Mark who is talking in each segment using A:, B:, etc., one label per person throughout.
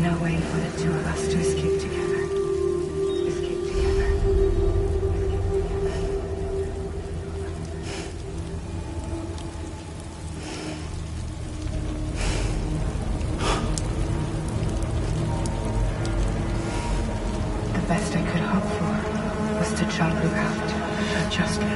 A: no way for the two of us to escape together. Escape together. The best I could hope for was to jump you out, just me.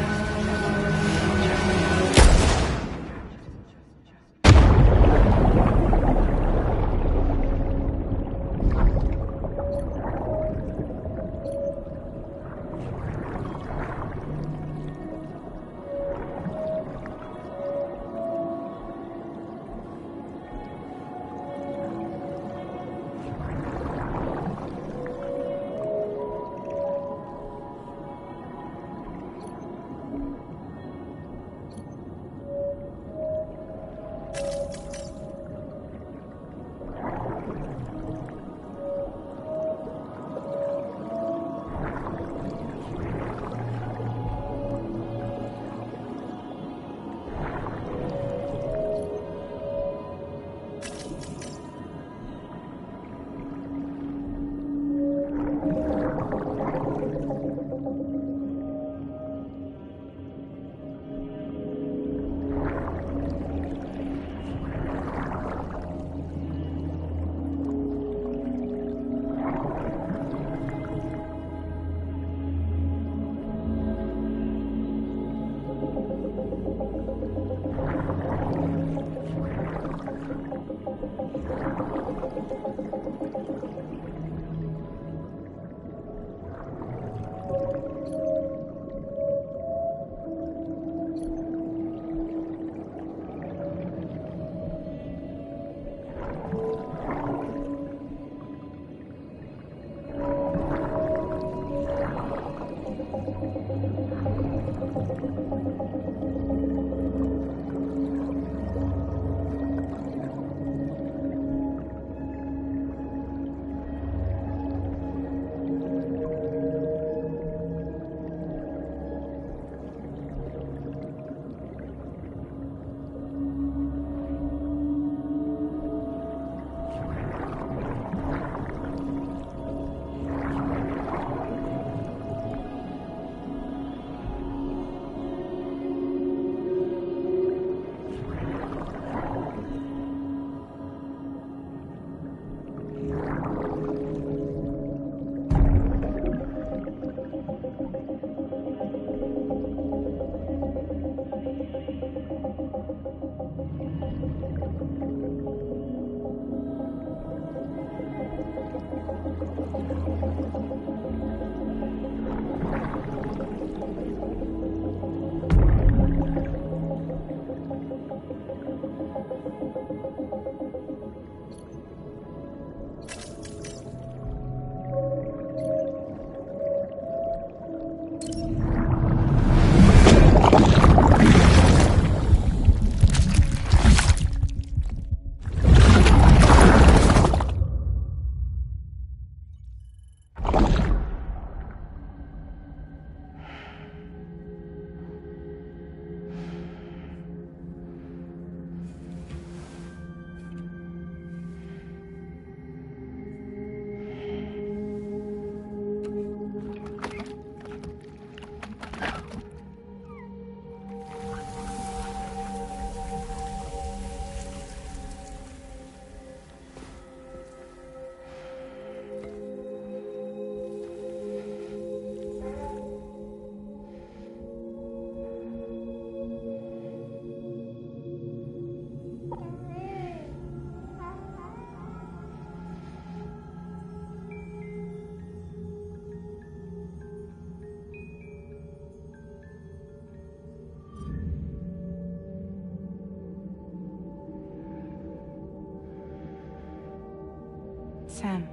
B: Sam,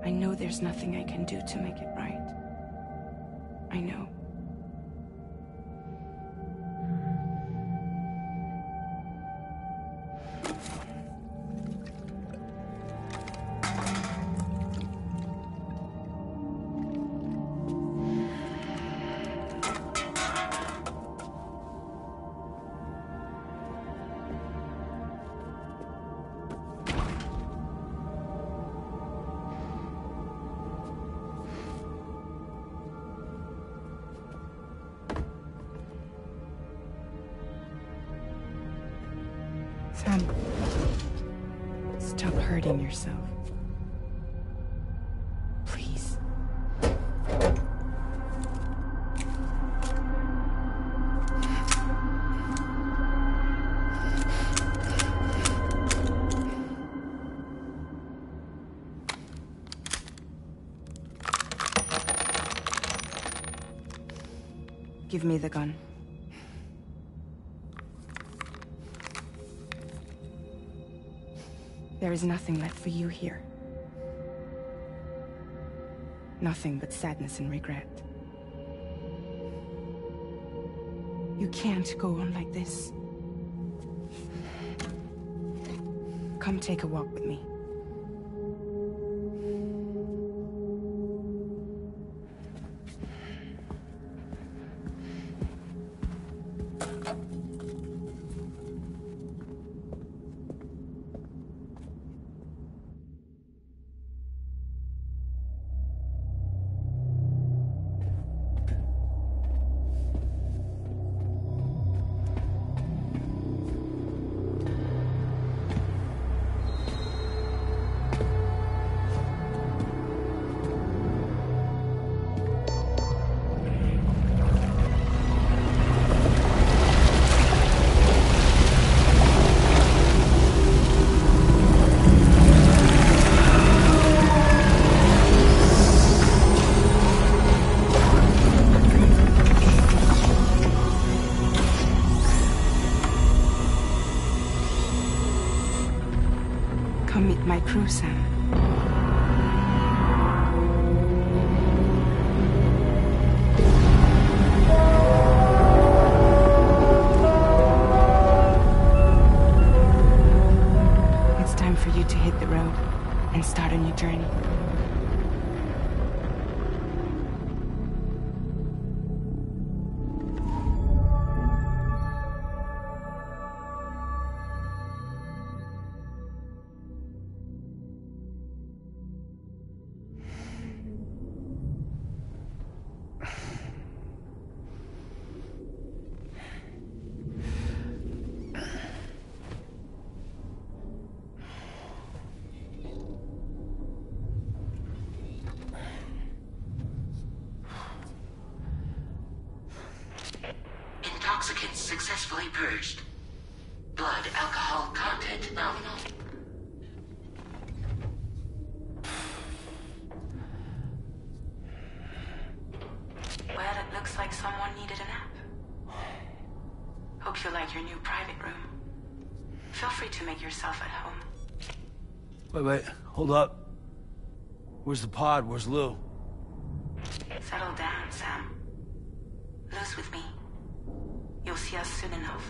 B: I know there's nothing I can do to make it right. I know. Sam, stop hurting yourself. Please. Give me the gun. There is nothing left for you here. Nothing but sadness and regret. You can't go on like this. Come take a walk with me. Come meet my crew, Sam. It's time for you to hit the road and start a new journey.
C: Intoxicants successfully purged. Blood alcohol content nominal.
B: Well, it looks like someone needed a nap. Hope you like your new private room. Feel free to make yourself at home.
D: Wait, hold up. Where's the pod? Where's Lou?
B: Settle down, Sam. Lou's with me. You'll see us soon enough.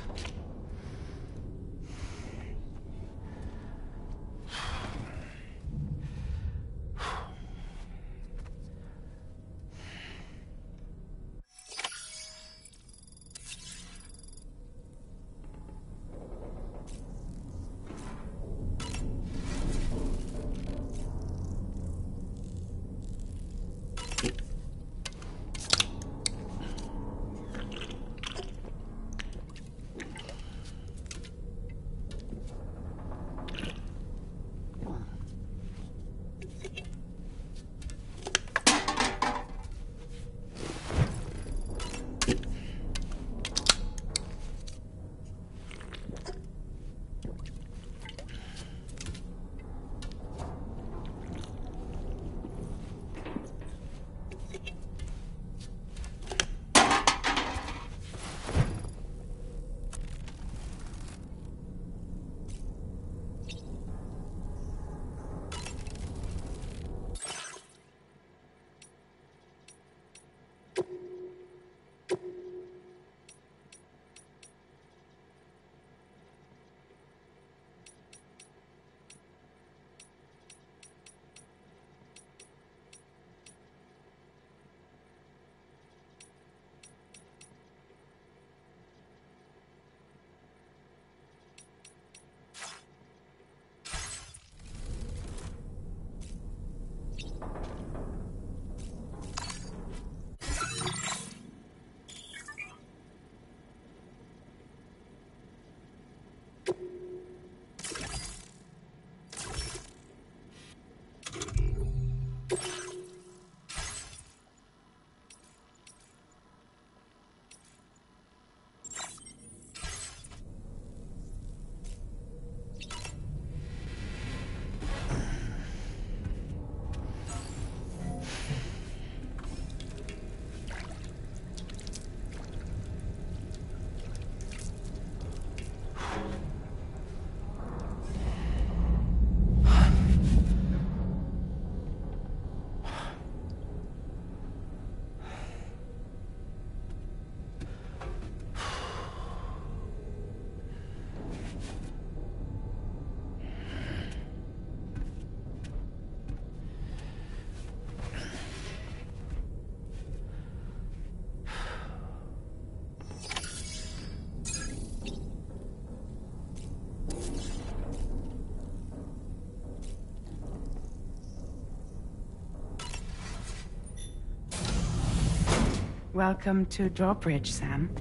B: Welcome to Drawbridge, Sam.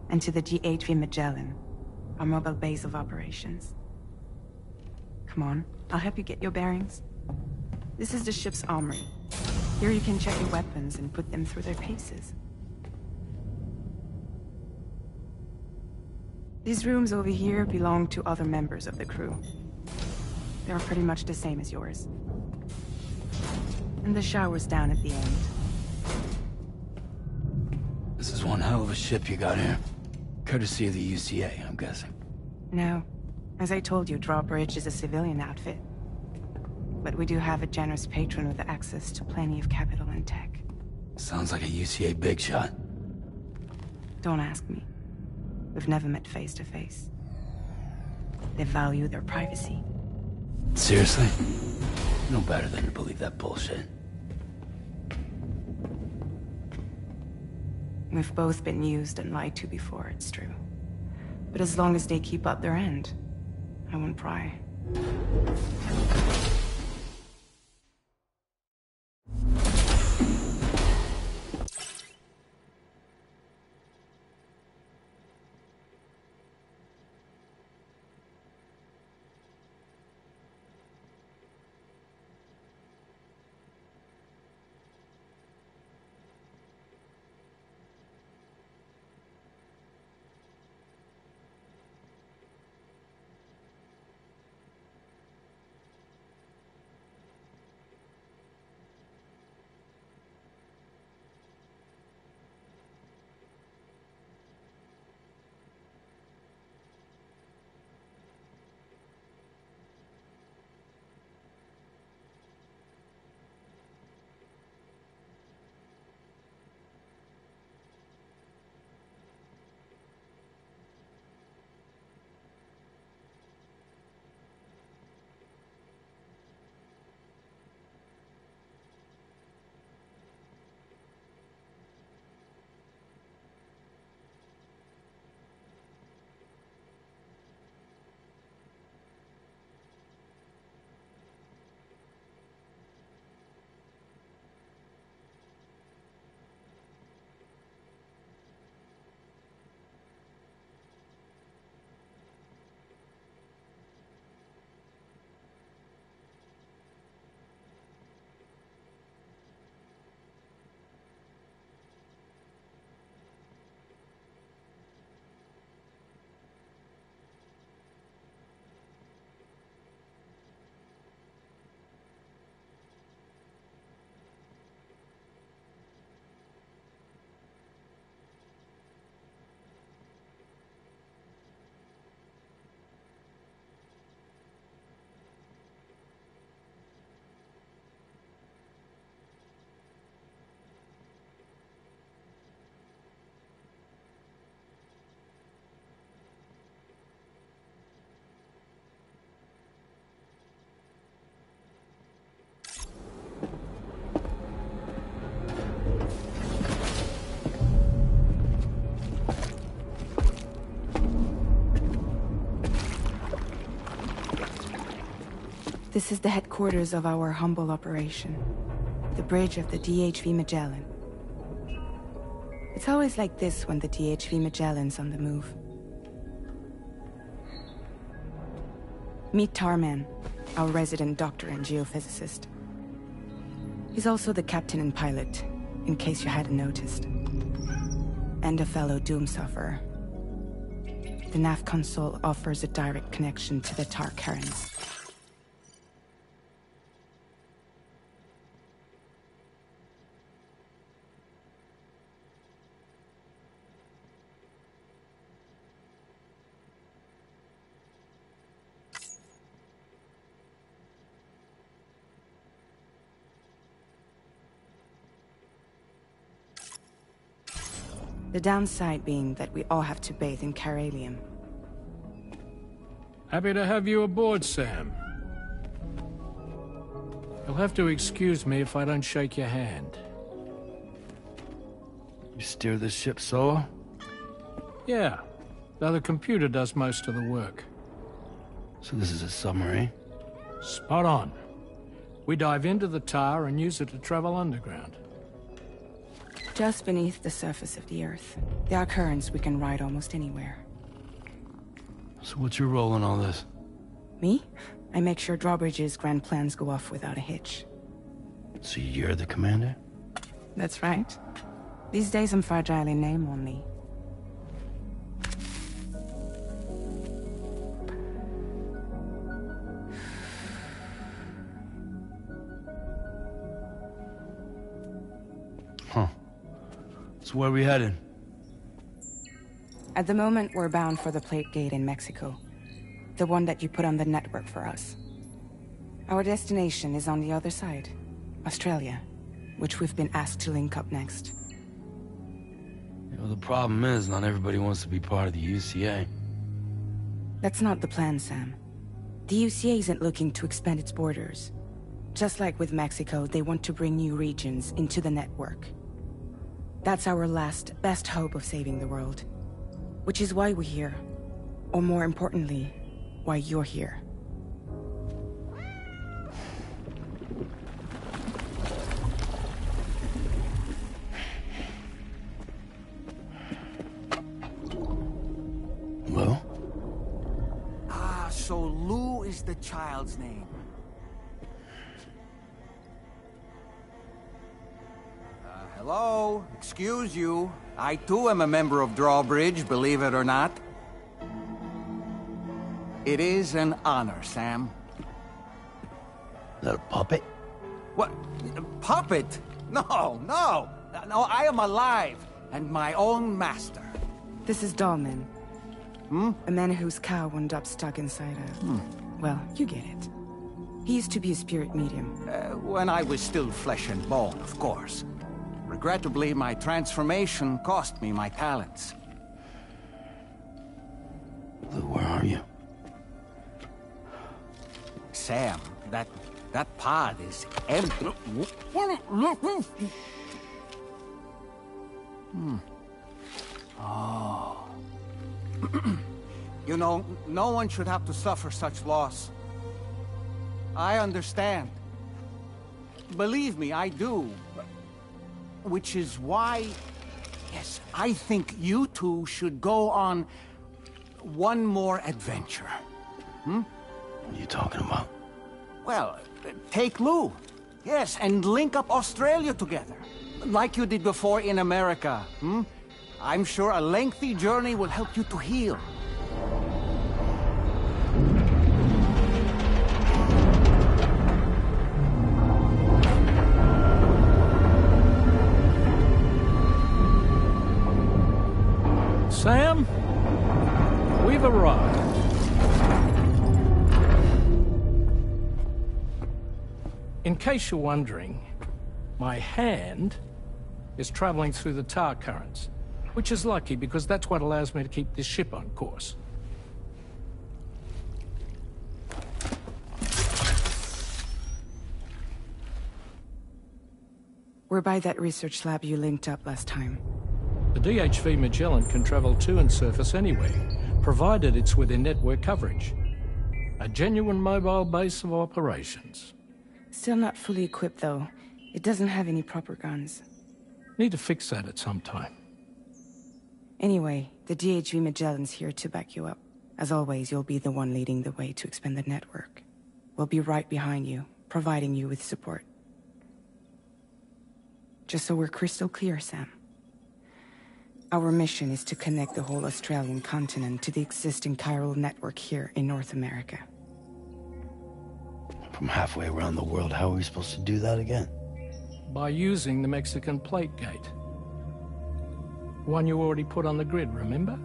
B: And to the GHV Magellan, our mobile base of operations. Come on, I'll help you get your bearings. This is the ship's armory. Here you can check your weapons and put them through their paces. These rooms over here belong to other members of the crew. They're pretty much the same as yours. And the shower's down at the end.
D: This is one hell of a ship you got here. Courtesy of the UCA, I'm guessing.
B: No. As I told you, Drawbridge is a civilian outfit. But we do have a generous patron with access to plenty of capital and tech.
D: Sounds like a UCA big shot.
B: Don't ask me. We've never met face to face. They value their privacy.
D: Seriously? No better than to believe that bullshit.
B: We've both been used and lied to before, it's true. But as long as they keep up their end, I won't pry. This is the headquarters of our humble operation. The bridge of the DHV Magellan. It's always like this when the DHV Magellan's on the move. Meet Tarman, our resident doctor and geophysicist. He's also the captain and pilot, in case you hadn't noticed. And a fellow Doom sufferer. The nav console offers a direct connection to the Tarkarans. The downside being that we all have to bathe in Caralium.
E: Happy to have you aboard, Sam. You'll have to excuse me if I don't shake your hand.
D: You steer this ship solo?
E: Yeah, though the computer does most of the work.
D: So this is a submarine?
E: Spot on. We dive into the tar and use it to travel underground.
B: Just beneath the surface of the Earth. There are currents we can ride almost anywhere.
D: So what's your role in all this?
B: Me? I make sure Drawbridge's grand plans go off without a hitch.
D: So you're the commander?
B: That's right. These days I'm fragile in name only.
D: Huh. So where are we headed?
B: At the moment, we're bound for the Plate Gate in Mexico. The one that you put on the network for us. Our destination is on the other side. Australia, which we've been asked to link up next.
D: You know, the problem is, not everybody wants to be part of the UCA.
B: That's not the plan, Sam. The UCA isn't looking to expand its borders. Just like with Mexico, they want to bring new regions into the network. That's our last, best hope of saving the world. Which is why we're here. Or more importantly, why you're here.
D: Well?
F: Ah, so Lou is the child's name. Hello? Excuse you. I too am a member of Drawbridge, believe it or not. It is an honor, Sam.
D: Is that a puppet?
F: What? Puppet? No, no! No, I am alive, and my own master.
B: This is Dahlman. A man whose cow wound up stuck inside a... Well, you get it. He used to be a spirit medium.
F: When I was still flesh and bone, of course. Regrettably, my transformation cost me my talents.
D: Lou, where are you?
F: Sam, that pod is empty. Oh. You know, no one should have to suffer such loss. I understand. Believe me, I do. Which is why, yes, I think you two should go on one more adventure.
D: What are you talking about?
F: Well, take Lou. Yes, and link up Australia together. Like you did before in America. I'm sure a lengthy journey will help you to heal.
E: Sam, we've arrived. In case you're wondering, my hand is traveling through the tar currents, which is lucky because that's what allows me to keep this ship on course.
B: We're by that research lab you linked up last time.
E: The DHV Magellan can travel to and surface anywhere, provided it's within network coverage. A genuine mobile base of operations.
B: Still not fully equipped, though. It doesn't have any proper guns.
E: Need to fix that at some time.
B: Anyway, the DHV Magellan's here to back you up. As always, you'll be the one leading the way to expand the network. We'll be right behind you, providing you with support. Just so we're crystal clear, Sam. Our mission is to connect the whole Australian continent to the existing chiral network here in North America.
D: From halfway around the world, how are we supposed to do that again?
E: By using the Mexican Plate Gate. One you already put on the grid, remember?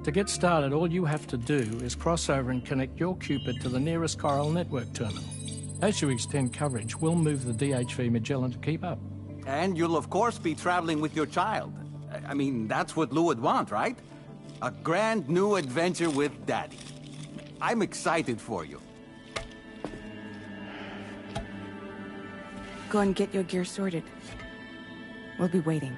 E: To get started, all you have to do is cross over and connect your Cupid to the nearest chiral network terminal. As you extend coverage, we'll move the DHV Magellan to keep up.
F: And you'll of course be traveling with your child. I mean, that's what Lou would want, right? A grand new adventure with Daddy. I'm excited for you.
B: Go and get your gear sorted. We'll be waiting.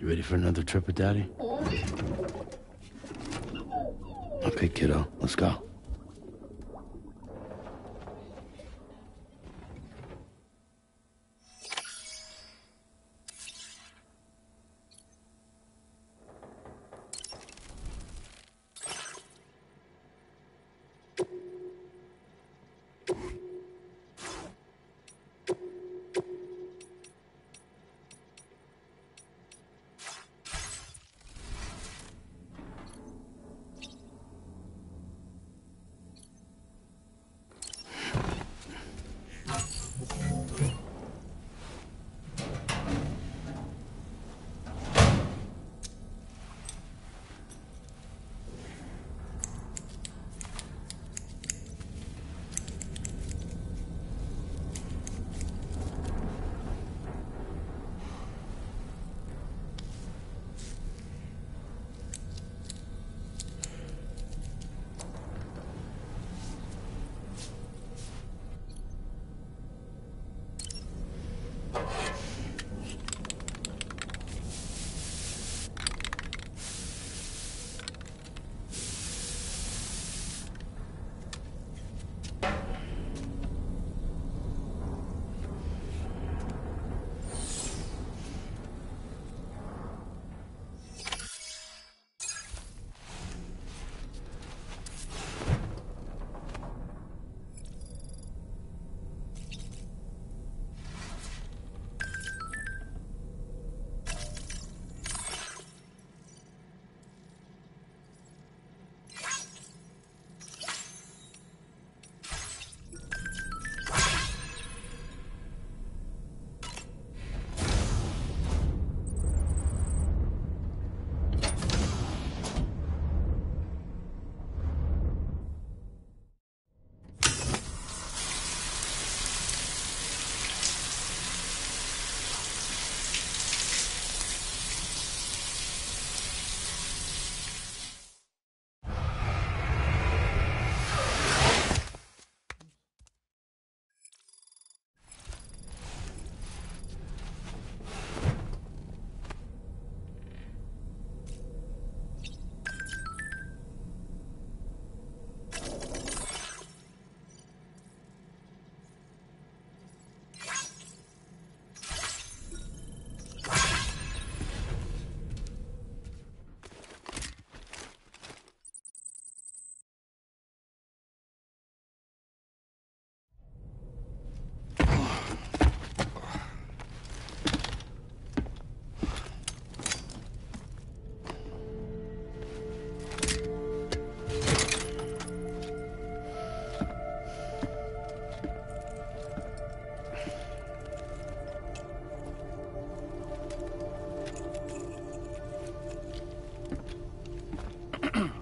D: You ready for another trip with Daddy? Okay, kiddo, let's go.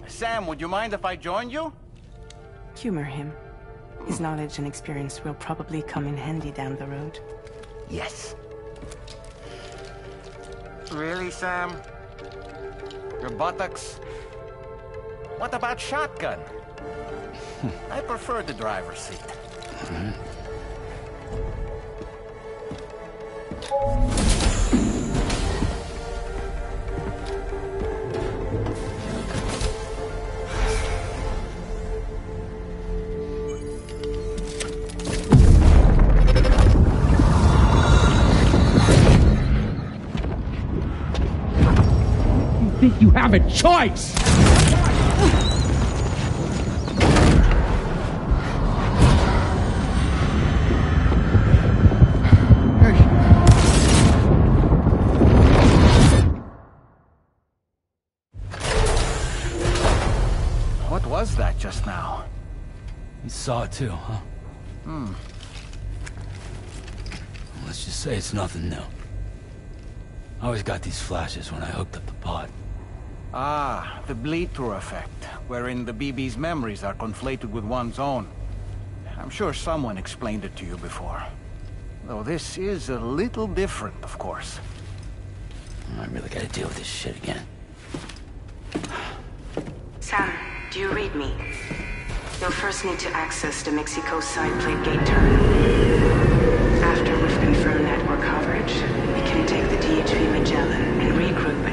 F: Sam, would you mind if I joined you?
B: Humor him. His knowledge and experience will probably come in handy down the road.
F: Yes. Really, Sam? Your buttocks? What about shotgun? I prefer the driver's seat.
G: Think you have a choice?
F: What was that just now?
D: You saw it too, huh? Let's just say it's nothing new. I always got these flashes when I hooked up the pod.
F: Ah, the bleed-through effect, wherein the BB's memories are conflated with one's own. I'm sure someone explained it to you before. Though this is a little different, of course.
D: I really gotta deal with this shit again.
B: Sam, do you read me? You'll first need to access the Mexico side plate gate terminal. After we've confirmed network coverage, we can take the DHV Magellan and regroup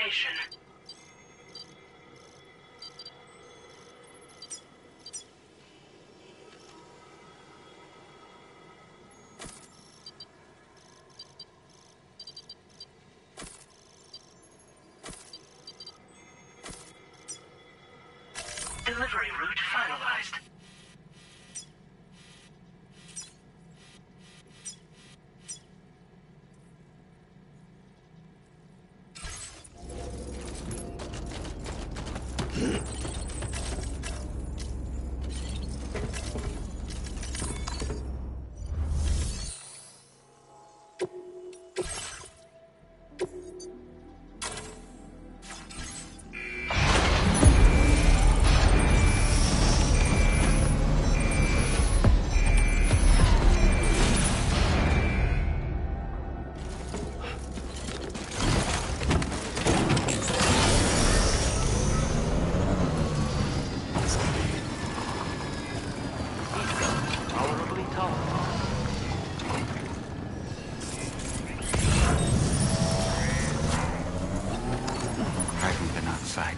C: location. Delivery route finalized.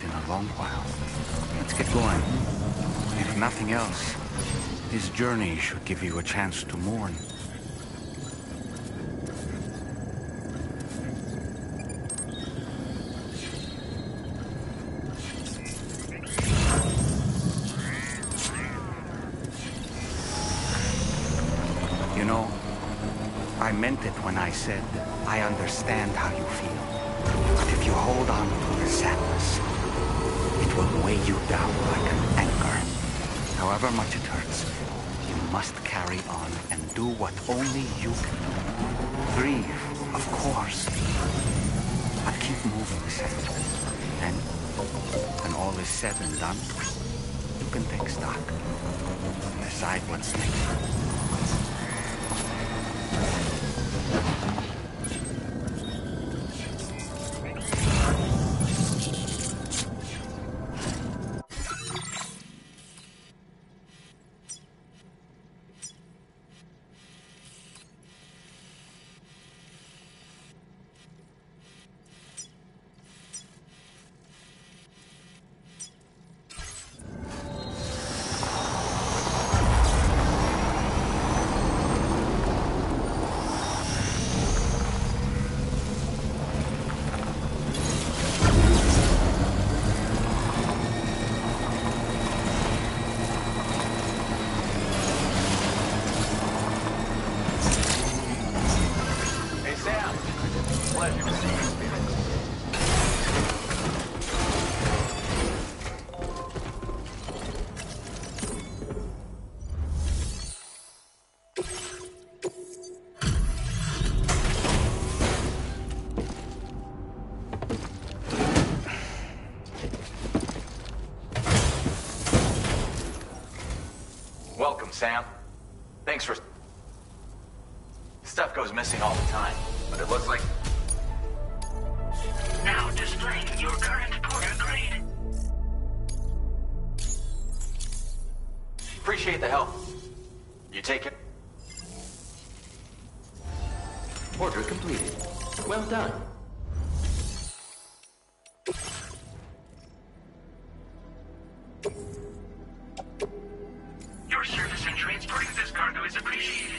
F: In a long while. Let's get going. If nothing else, this journey should give you a chance to mourn. You know, I meant it when I said I understand how you feel. But if you hold on to the sadness, it will weigh you down like an anchor. However much it hurts, you must carry on and do what only you can do. Grieve, of course. But keep moving, Sam. And when all is said and done, you can take stock. Decide what's next.
H: Welcome, Sam. Thanks for... Stuff goes missing all the time, but it looks like...
C: Now displaying your current porter grade.
H: Appreciate the help. You take it?
I: Order completed. Well done.
C: Your service in transporting this cargo is appreciated.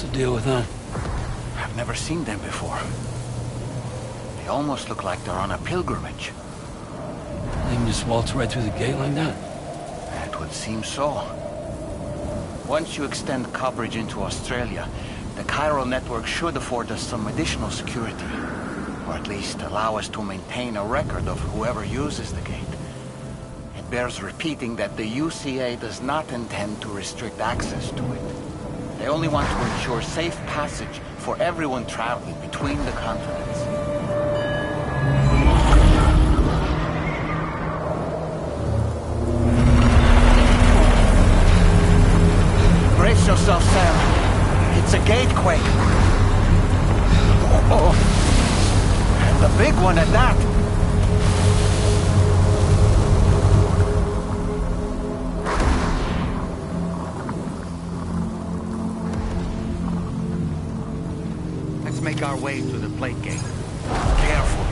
D: the deal with them?
F: I've never seen them before. They almost look like they're on a pilgrimage.
D: They can just waltz right through the gate like that?
F: It would seem so. Once you extend coverage into Australia, the chiral network should afford us some additional security. Or at least allow us to maintain a record of whoever uses the gate. It bears repeating that the UCA does not intend to restrict access to it. They only want to ensure safe passage for everyone traveling between the continents. Brace yourself, Sam. It's a gatequake. Oh, and a big one at that. Let's make our way to the plate gate. Carefully.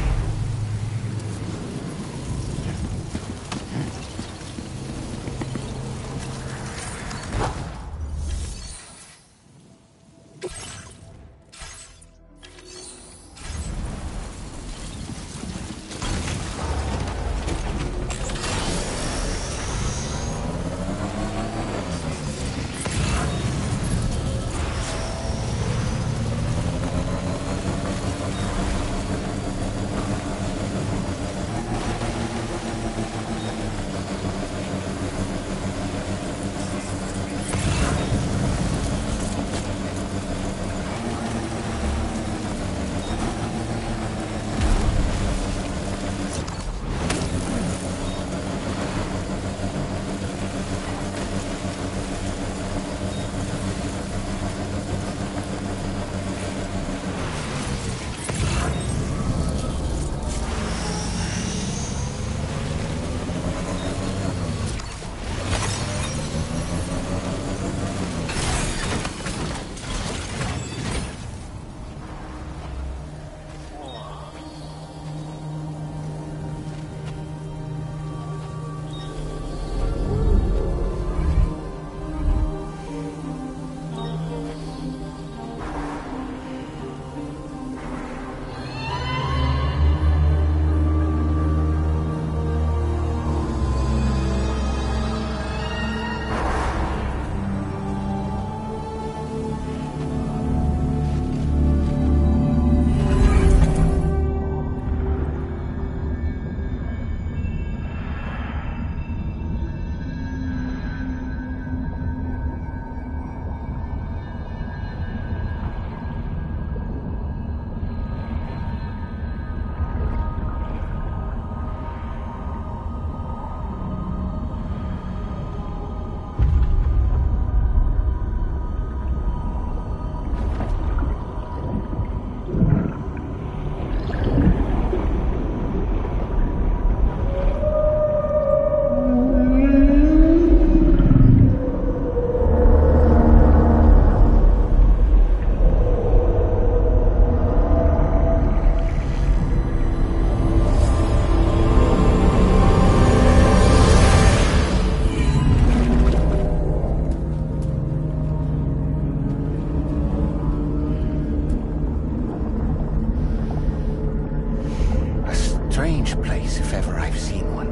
F: Strange place, if ever I've seen one.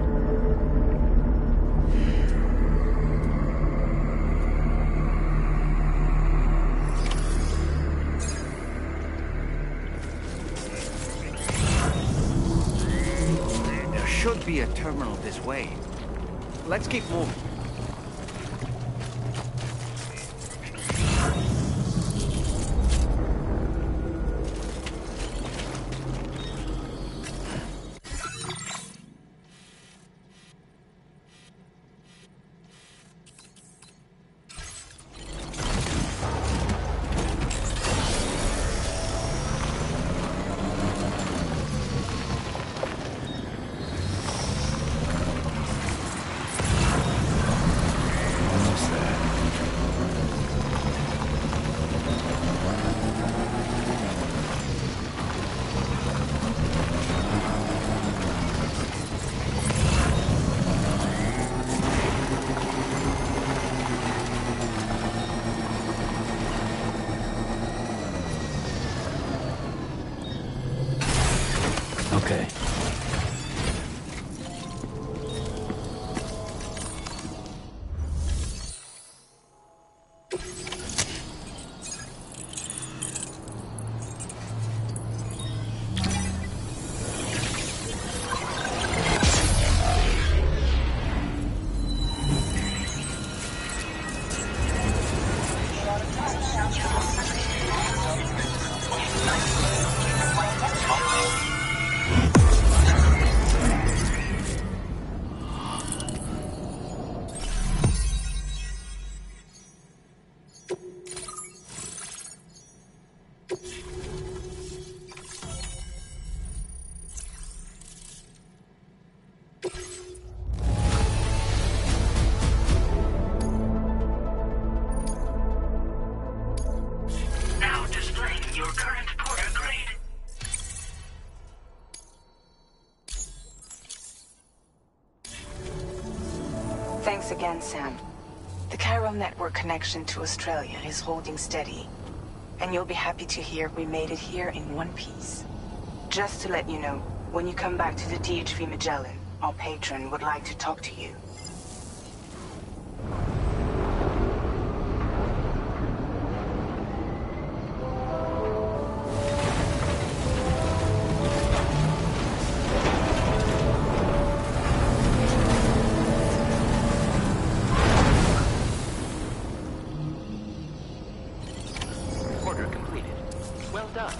F: There should be a terminal this way. Let's keep moving.
B: Thanks again, Sam. The chiral network connection to Australia is holding steady. And you'll be happy to hear we made it here in one piece. Just to let you know, when you come back to the DHV Magellan, our patron would like to talk to you.
I: Order completed. Well done.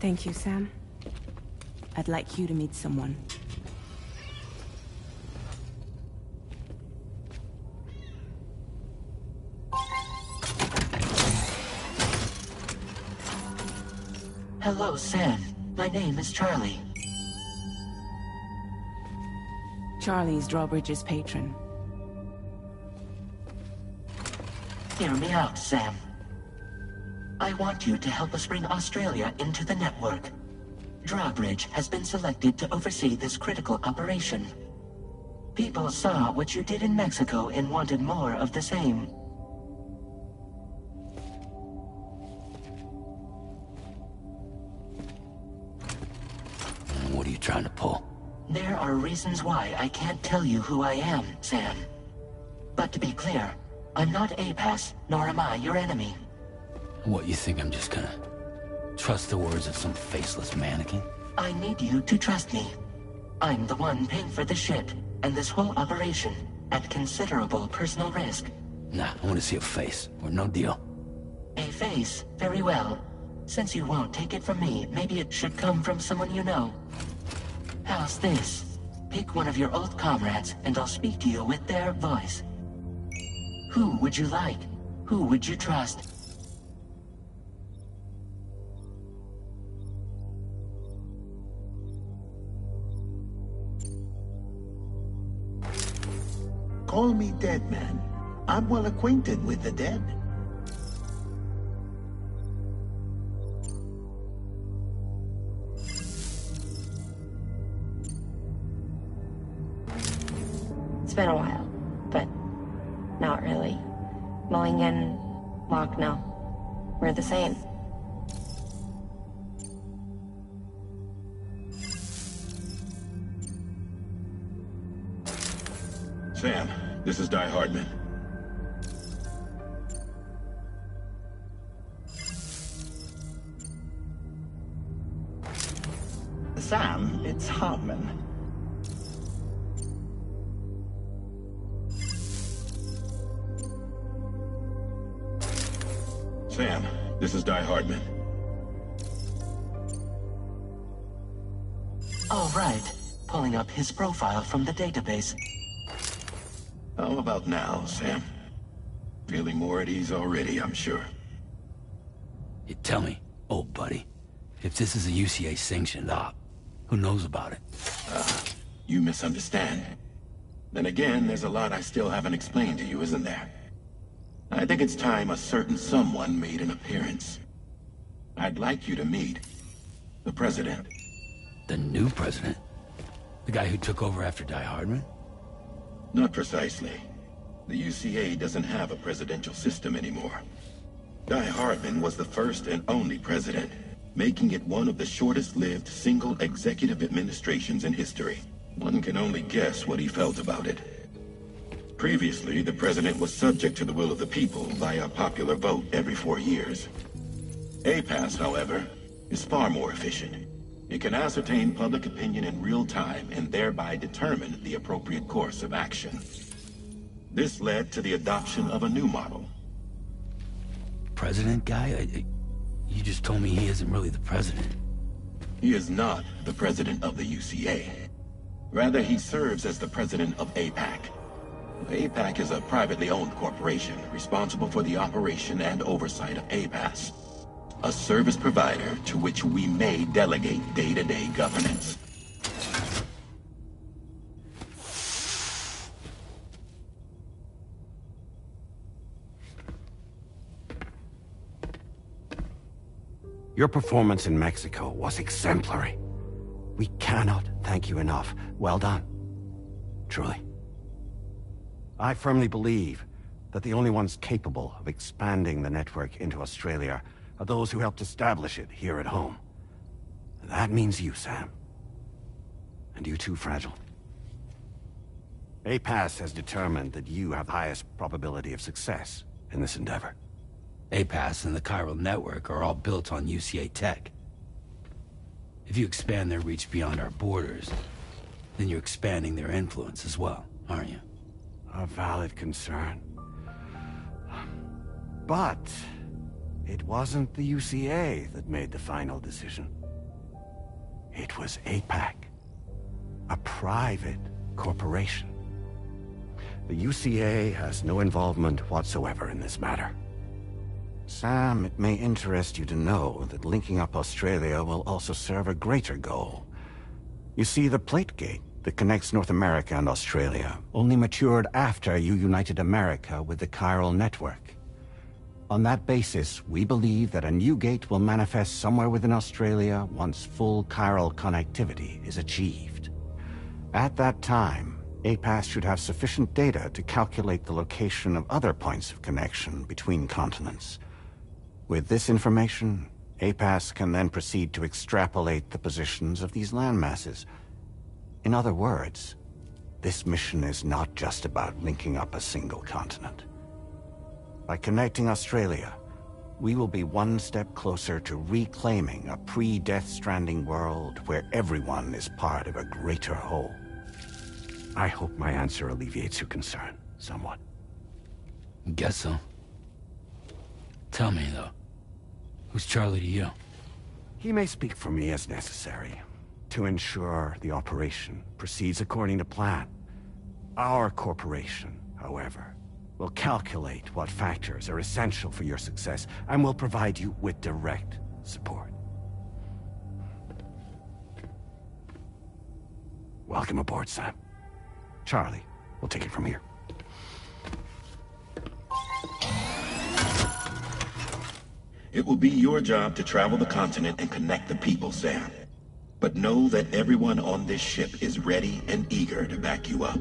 B: Thank you, Sam. I'd like you to meet someone.
J: Hello, Sam. My name is Charlie.
B: Charlie's Drawbridge's patron.
J: Hear me out, Sam. I want you to help us bring Australia into the network. Drawbridge has been selected to oversee this critical operation. People saw what you did in Mexico and wanted more of the same.
D: What are you trying to pull?
J: There are reasons why I can't tell you who I am, Sam. But to be clear, I'm not APAS, nor am I your enemy.
D: What, you think I'm just gonna trust the words of some faceless mannequin?
J: I need you to trust me. I'm the one paying for the shit, and this whole operation, at considerable personal risk.
D: Nah, I want to see a face, or no deal.
J: A face? Very well. Since you won't take it from me, maybe it should come from someone you know. How's this? Pick one of your old comrades, and I'll speak to you with their voice. Who would you like? Who would you trust?
K: Call me Dead Man. I'm well acquainted with the dead.
L: It's been a while, but not really. Mulligan, Locke, no. We're the same.
K: Sam, this is Di Hardman. Sam, it's Hardman. Sam, this is Di Hardman.
J: All right. Pulling up his profile from the database.
K: How about now, Sam?
M: Feeling more at ease already, I'm sure.
D: You tell me, old buddy, if this is a UCA-sanctioned op, who knows about it?
M: You misunderstand. Then again, there's a lot I still haven't explained to you, isn't there? I think it's time a certain someone made an appearance. I'd like you to meet the President.
D: The new president? The guy who took over after Die Hardman?
M: Not precisely. The UCA doesn't have a presidential system anymore. Die Hardman was the first and only president, making it one of the shortest-lived single executive administrations in history. One can only guess what he felt about it. Previously, the president was subject to the will of the people via a popular vote every 4 years. APAS, however, is far more efficient. It can ascertain public opinion in real time and thereby determine the appropriate course of action. This led to the adoption of a new model.
D: President guy? You just told me he isn't really the president.
M: He is not the president of the UCA. Rather, he serves as the president of APAC. APAC is a privately owned corporation responsible for the operation and oversight of APAS, a service provider to which we may delegate day-to-day governance.
N: Your performance in Mexico was exemplary. We cannot thank you enough. Well done. Truly. I firmly believe that the only ones capable of expanding the network into Australia are those who helped establish it here at home. That means you, Sam. And you too, Fragile. APAS has determined that you have the highest probability of success in this endeavor.
D: APAS and the chiral network are all built on UCA tech. If you expand their reach beyond our borders, then you're expanding their influence as well, aren't you?
N: A valid concern. But it wasn't the UCA that made the final decision. It was APAC, a private corporation. The UCA has no involvement whatsoever in this matter. Sam, it may interest you to know that linking up Australia will also serve a greater goal. You see, the plate gate that connects North America and Australia only matured after you united America with the chiral network. On that basis, we believe that a new gate will manifest somewhere within Australia once full chiral connectivity is achieved. At that time, APAS should have sufficient data to calculate the location of other points of connection between continents. With this information, APAS can then proceed to extrapolate the positions of these landmasses. In other words, this mission is not just about linking up a single continent. By connecting Australia, we will be one step closer to reclaiming a pre-Death Stranding world where everyone is part of a greater whole. I hope my answer alleviates your concern somewhat.
D: Guess so. Tell me, though, who's Charlie to you?
N: He may speak for me as necessary, to ensure the operation proceeds according to plan. Our corporation, however, will calculate what factors are essential for your success, and will provide you with direct support. Welcome aboard, Sam. Charlie, we'll take it from here.
M: It will be your job to travel the continent and connect the people, Sam. But know that everyone on this ship is ready and eager to back you up.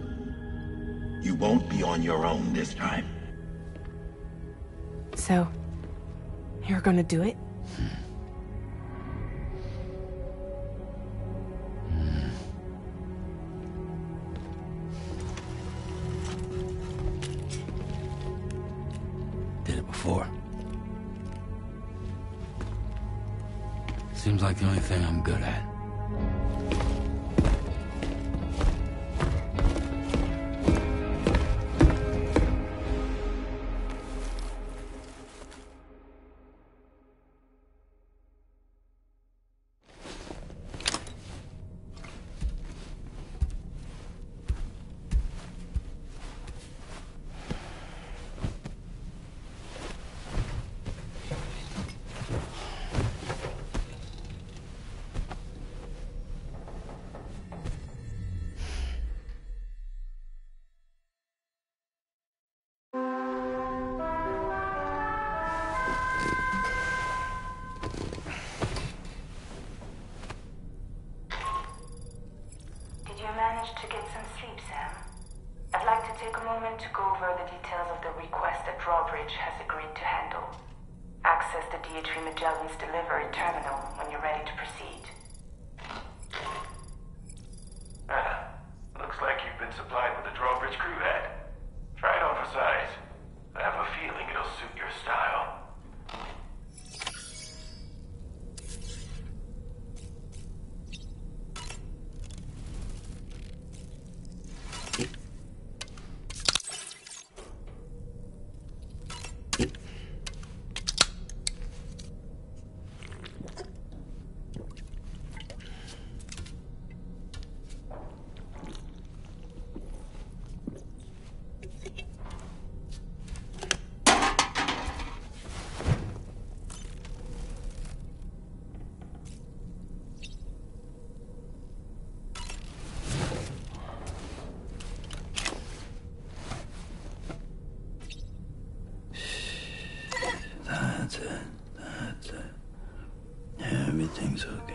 M: You won't be on your own this time.
B: So, you're gonna do it?
D: Did it before. Seems like the only thing I'm good at.
A: request that Drawbridge has agreed to handle. Access the Deirdre Magellan's delivery terminal when you're ready to proceed.
C: Looks like you've been supplied with a Drawbridge crew head. Try it on for size. I have a feeling it'll suit your style.
D: That's it. Everything's okay.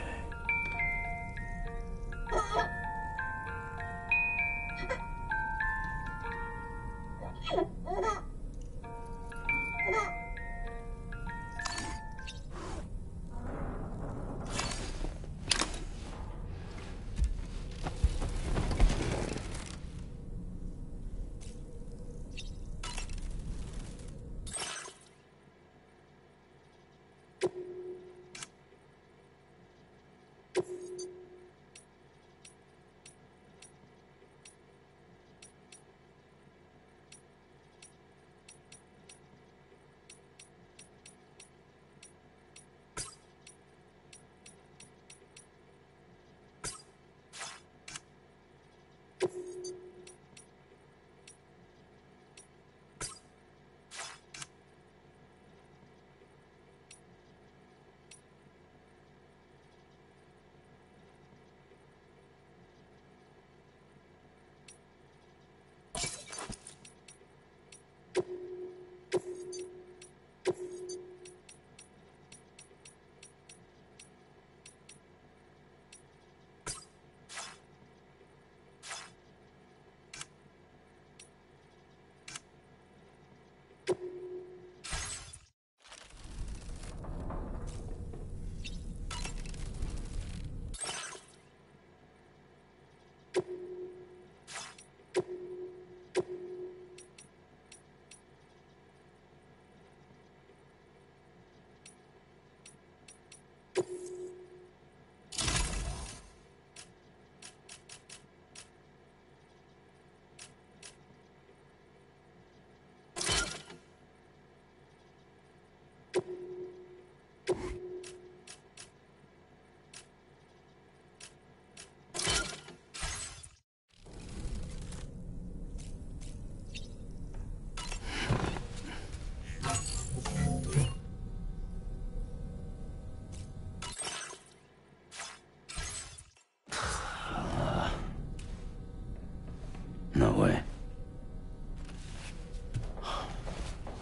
D: No way.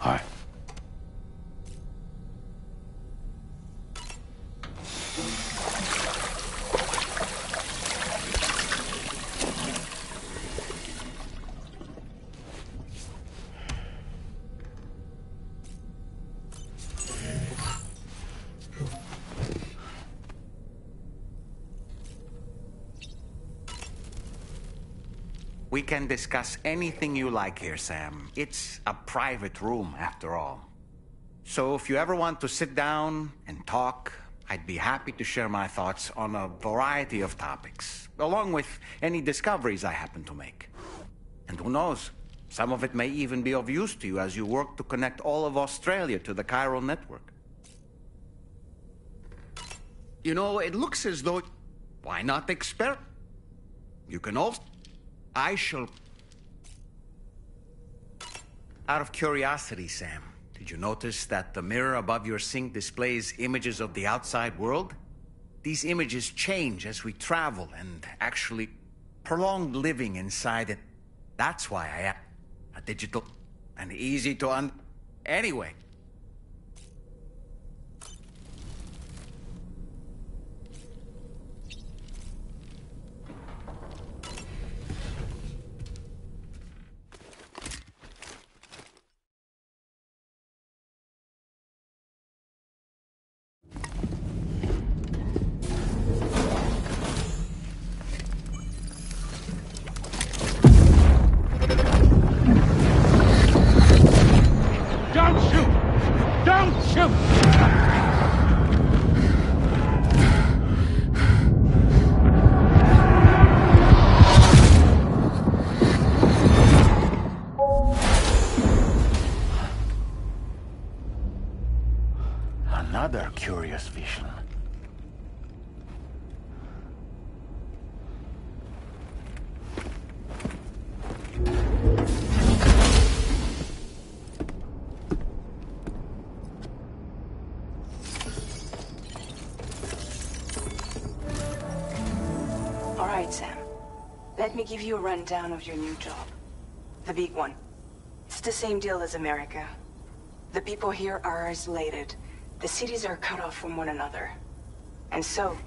D: All right.
F: We can discuss anything you like here, Sam. It's a private room, after all. So if you ever want to sit down and talk, I'd be happy to share my thoughts on a variety of topics, along with any discoveries I happen to make. And who knows, some of it may even be of use to you as you work to connect all of Australia to the chiral network. You know, it looks as though... Why not experiment? You can also... I shall... Out of curiosity, Sam, did you notice that the mirror above your sink displays images of the outside world? These images change as we travel, and actually prolonged living inside it. That's why I am a digital and easy to Anyway,
N: another curious vision.
B: All right, Sam. Let me give you a rundown of your new job. The big one. It's the same deal as America. The people here are isolated. The cities are cut off from one another. And so,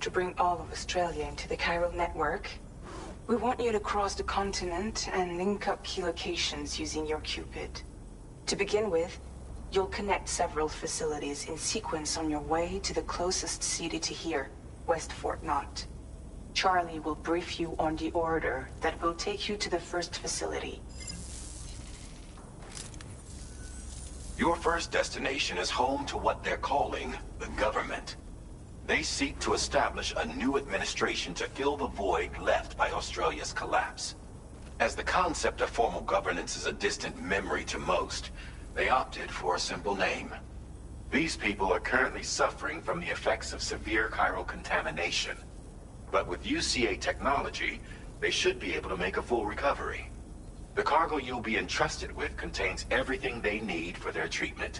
B: to bring all of Australia into the chiral network, we want you to cross the continent and link up key locations using your Cupid. To begin with, you'll connect several facilities in sequence on your way to the closest city to here, West Fort Knott. Charlie will brief you on the order that will take you to the first facility.
M: Your first destination is home to what they're calling the government. They seek to establish a new administration to fill the void left by Australia's collapse. As the concept of formal governance is a distant memory to most, they opted for a simple name. These people are currently suffering from the effects of severe chiral contamination. But with UCA technology, they should be able to make a full recovery. The cargo you'll be entrusted with contains everything they need for their treatment.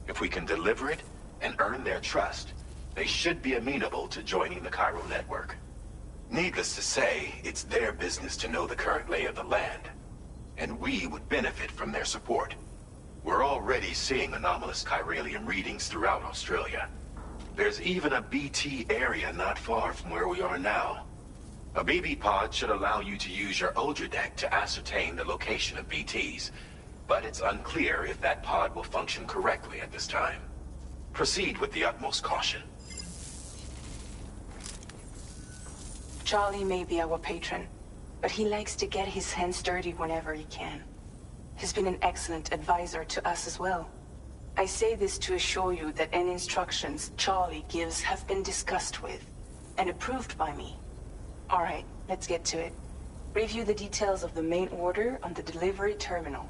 M: If we can deliver it and earn their trust, they should be amenable to joining the chiral network. Needless to say, it's their business to know the current lay of the land, and we would benefit from their support. We're already seeing anomalous chiralium readings throughout Australia. There's even a BT area not far from where we are now. A BB pod should allow you to use your Ultra deck to ascertain the location of BTs, but it's unclear if that pod will function correctly at this time. Proceed with the utmost caution.
B: Charlie may be our patron, but he likes to get his hands dirty whenever he can. He's been an excellent advisor to us as well. I say this to assure you that any instructions Charlie gives have been discussed with and approved by me. All right, let's get to it. Review the details of the main order on the delivery terminal.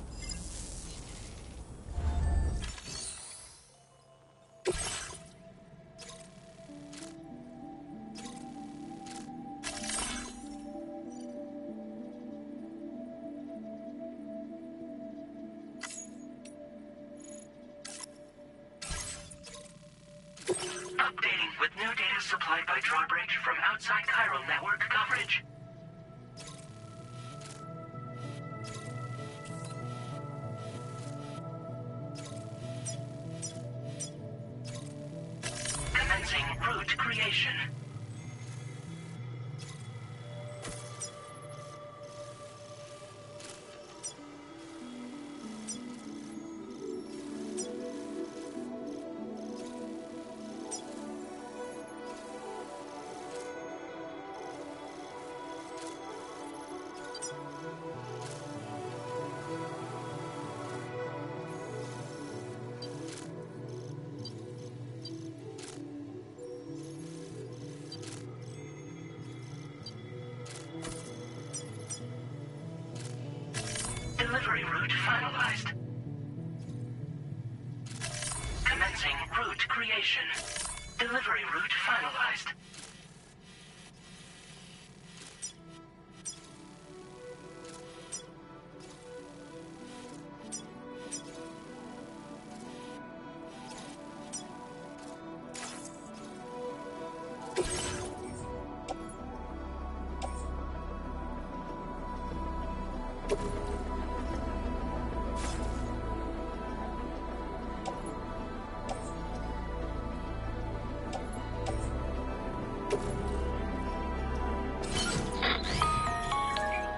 J: Updating with new data supplied by drawbridge from outside chiral network coverage. Commencing route creation. Delivery route finalized. Commencing route creation. Delivery route finalized.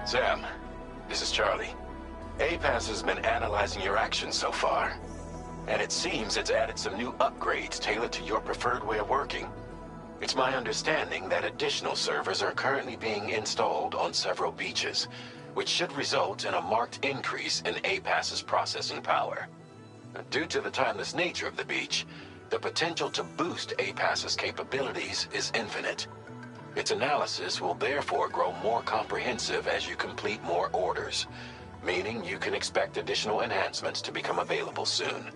M: Sam, this is Charlie. APAS has been analyzing your actions so far, and it seems it's added some new upgrades tailored to your preferred way of working. It's my understanding that additional servers are currently being installed on several beaches, which should result in a marked increase in APAS's processing power. Due to the timeless nature of the beach, the potential to boost APAS's capabilities is infinite. Its analysis will therefore grow more comprehensive as you complete more orders, meaning you can expect additional enhancements to become available soon.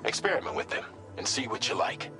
M: Experiment with them,
H: and see what you like.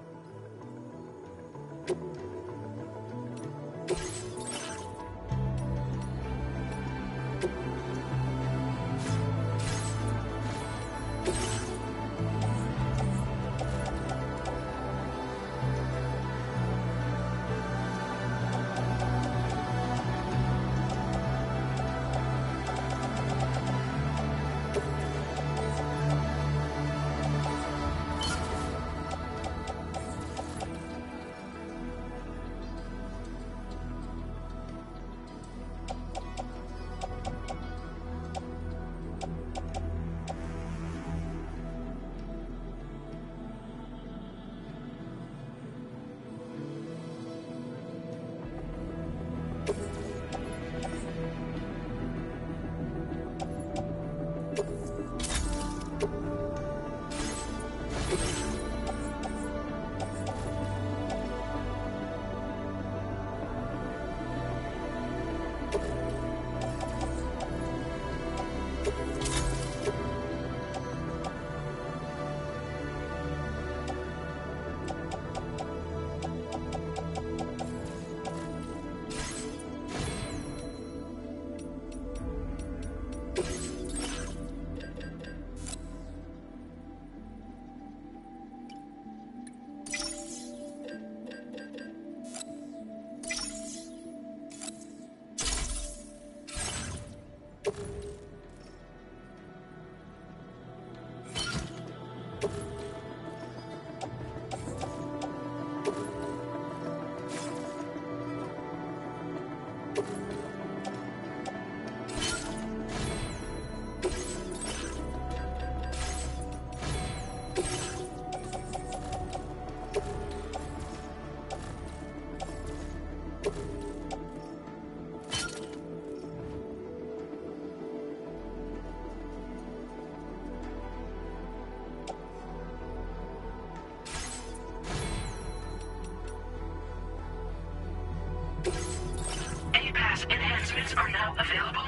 J: Enhancements are now available.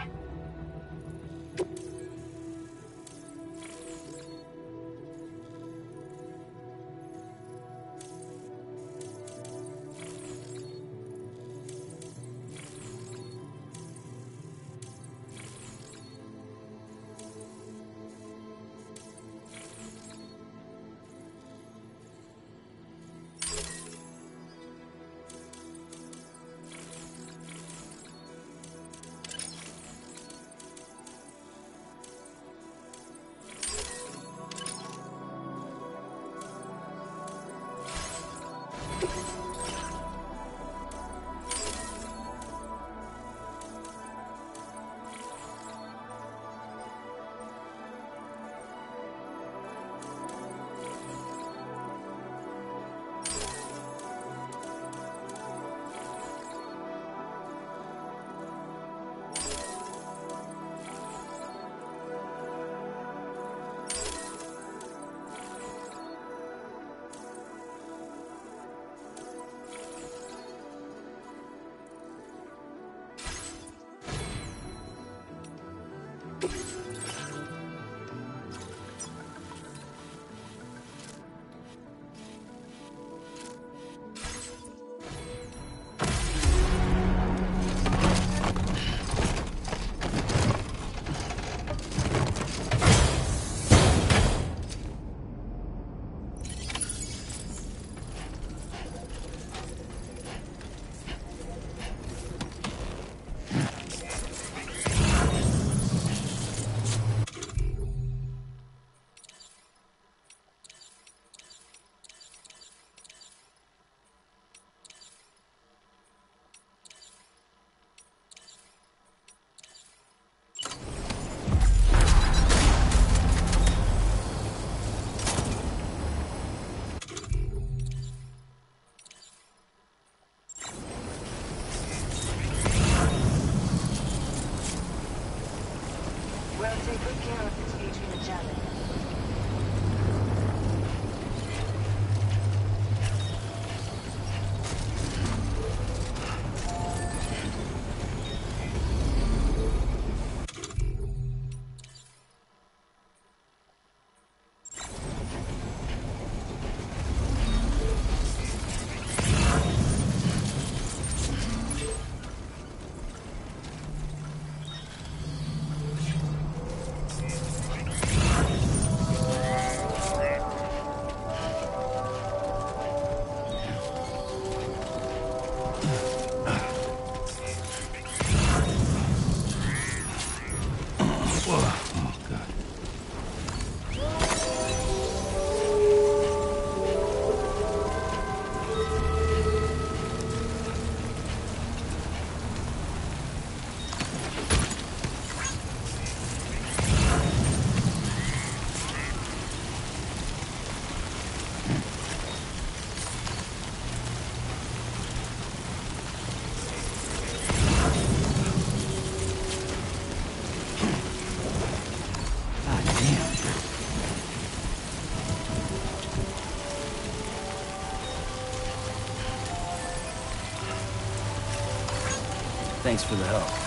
D: Thanks for the help.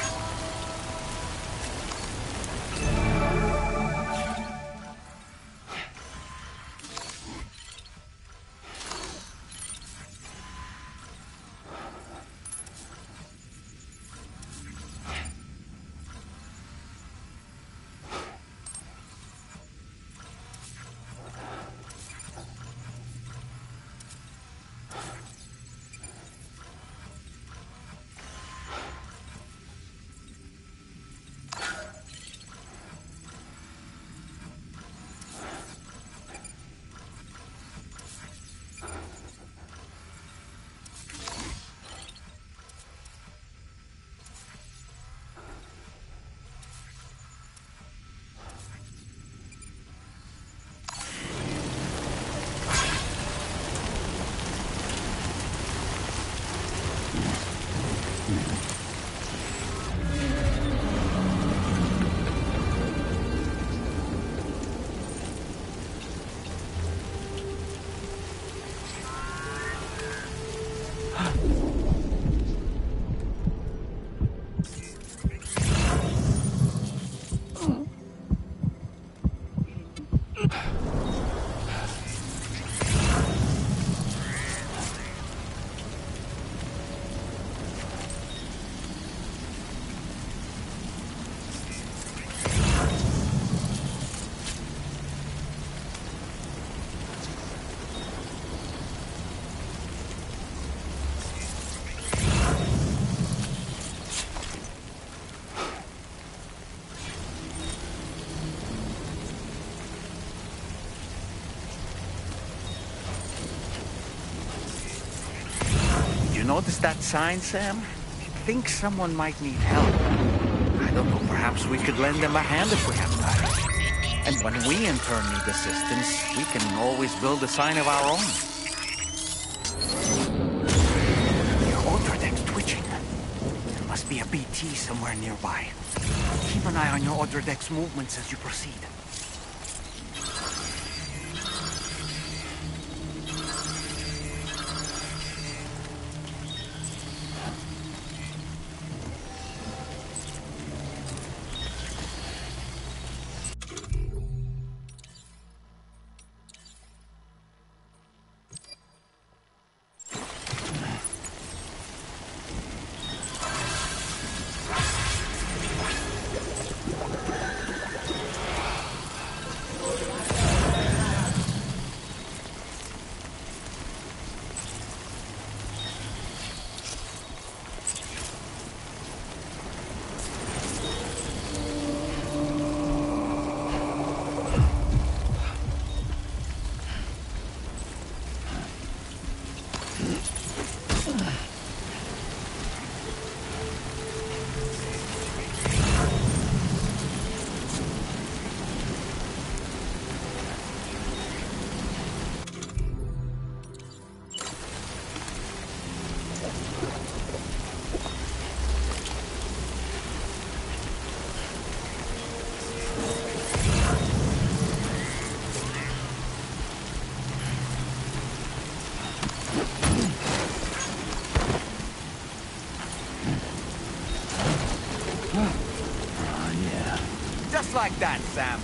F: Notice that sign, Sam? I think someone might need help. I don't know, perhaps we could lend them a hand if we have time. And when we in turn need assistance, we can always build a sign of our own. Your auto deck's twitching. There must be a BT somewhere nearby. Keep an eye on your auto deck's movements as you proceed. Just like that, Sam.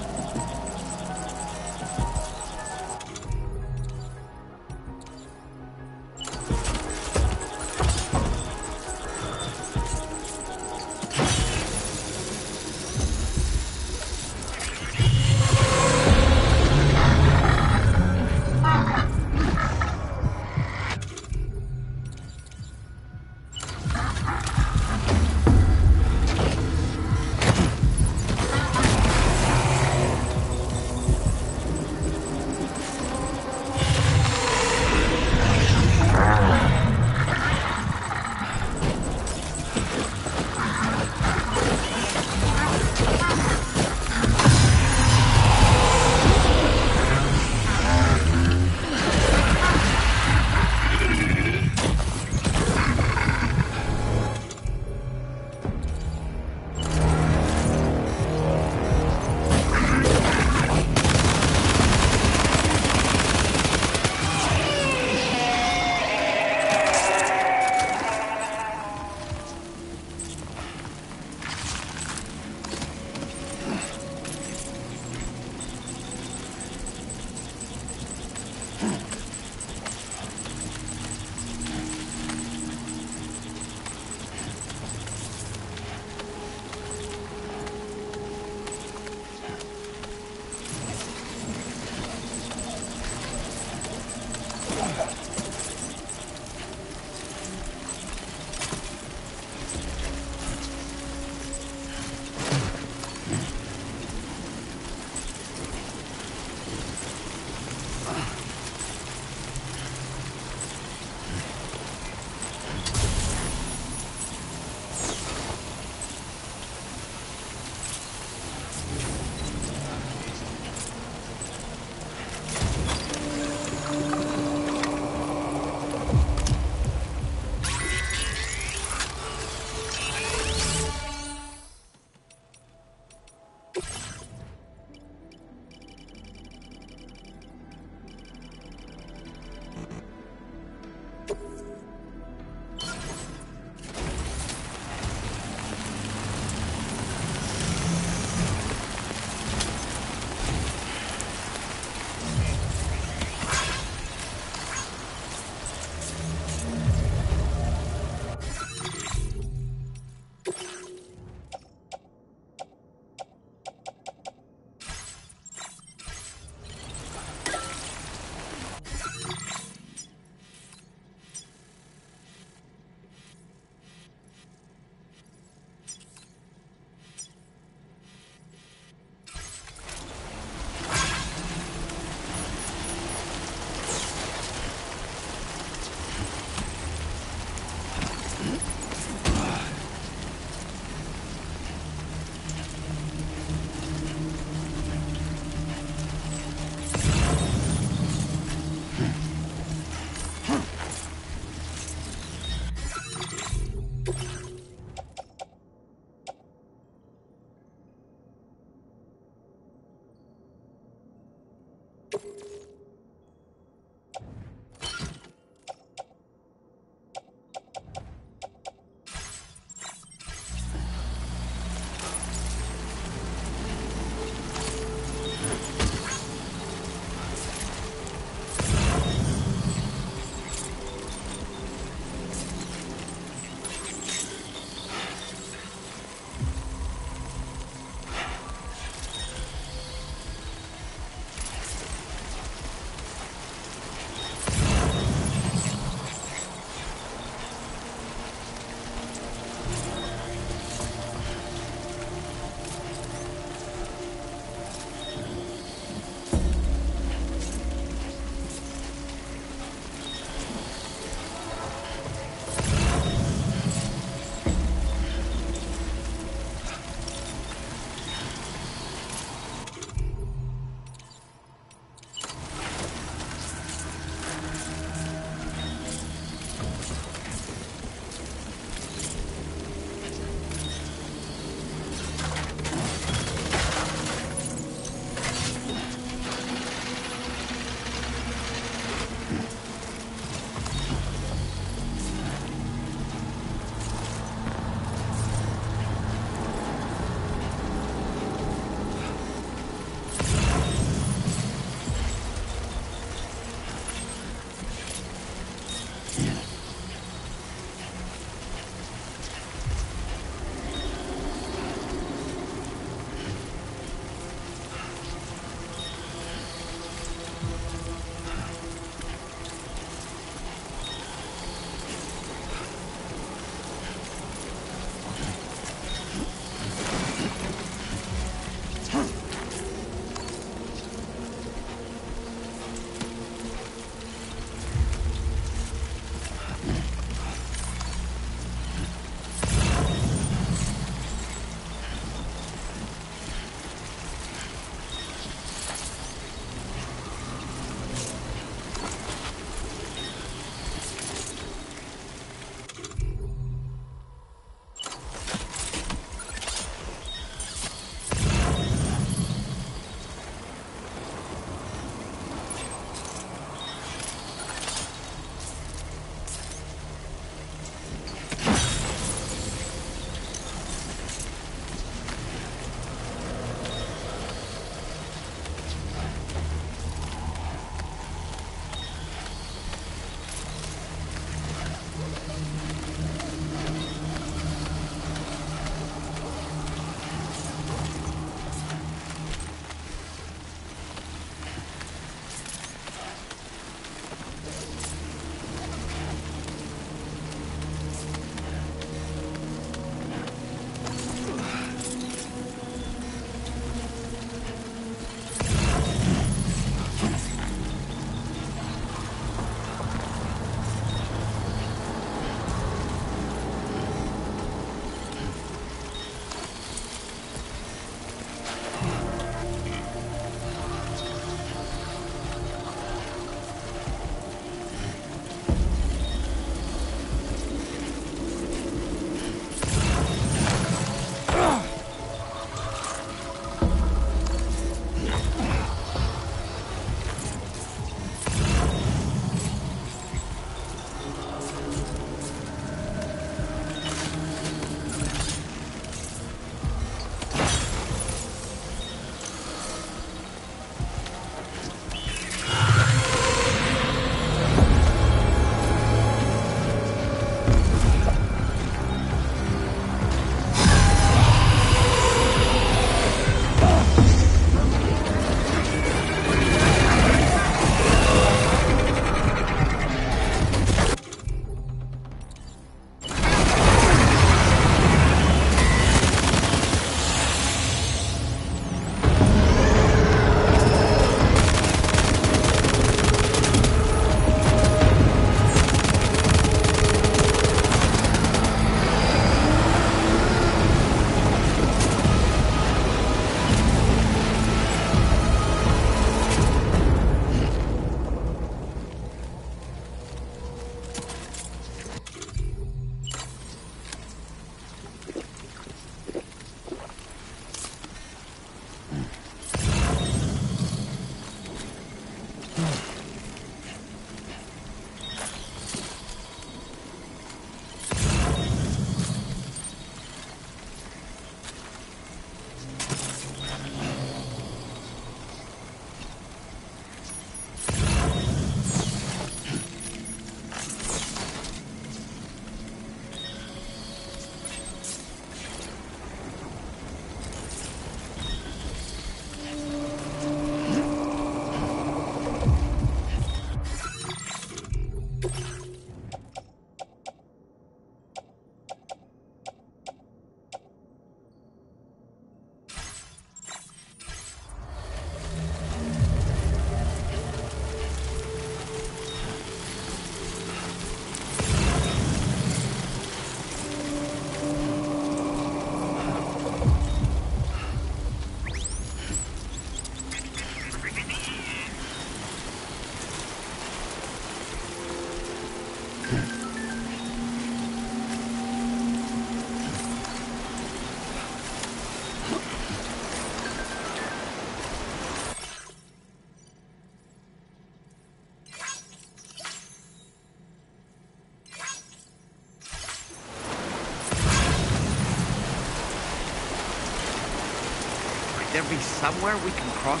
F: there be somewhere we can cross?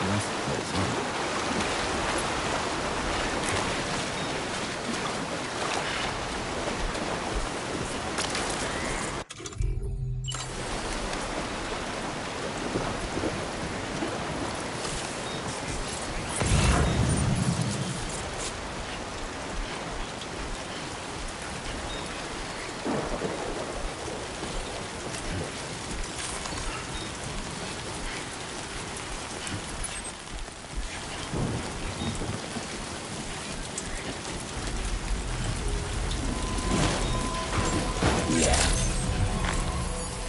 D: That's the place, huh?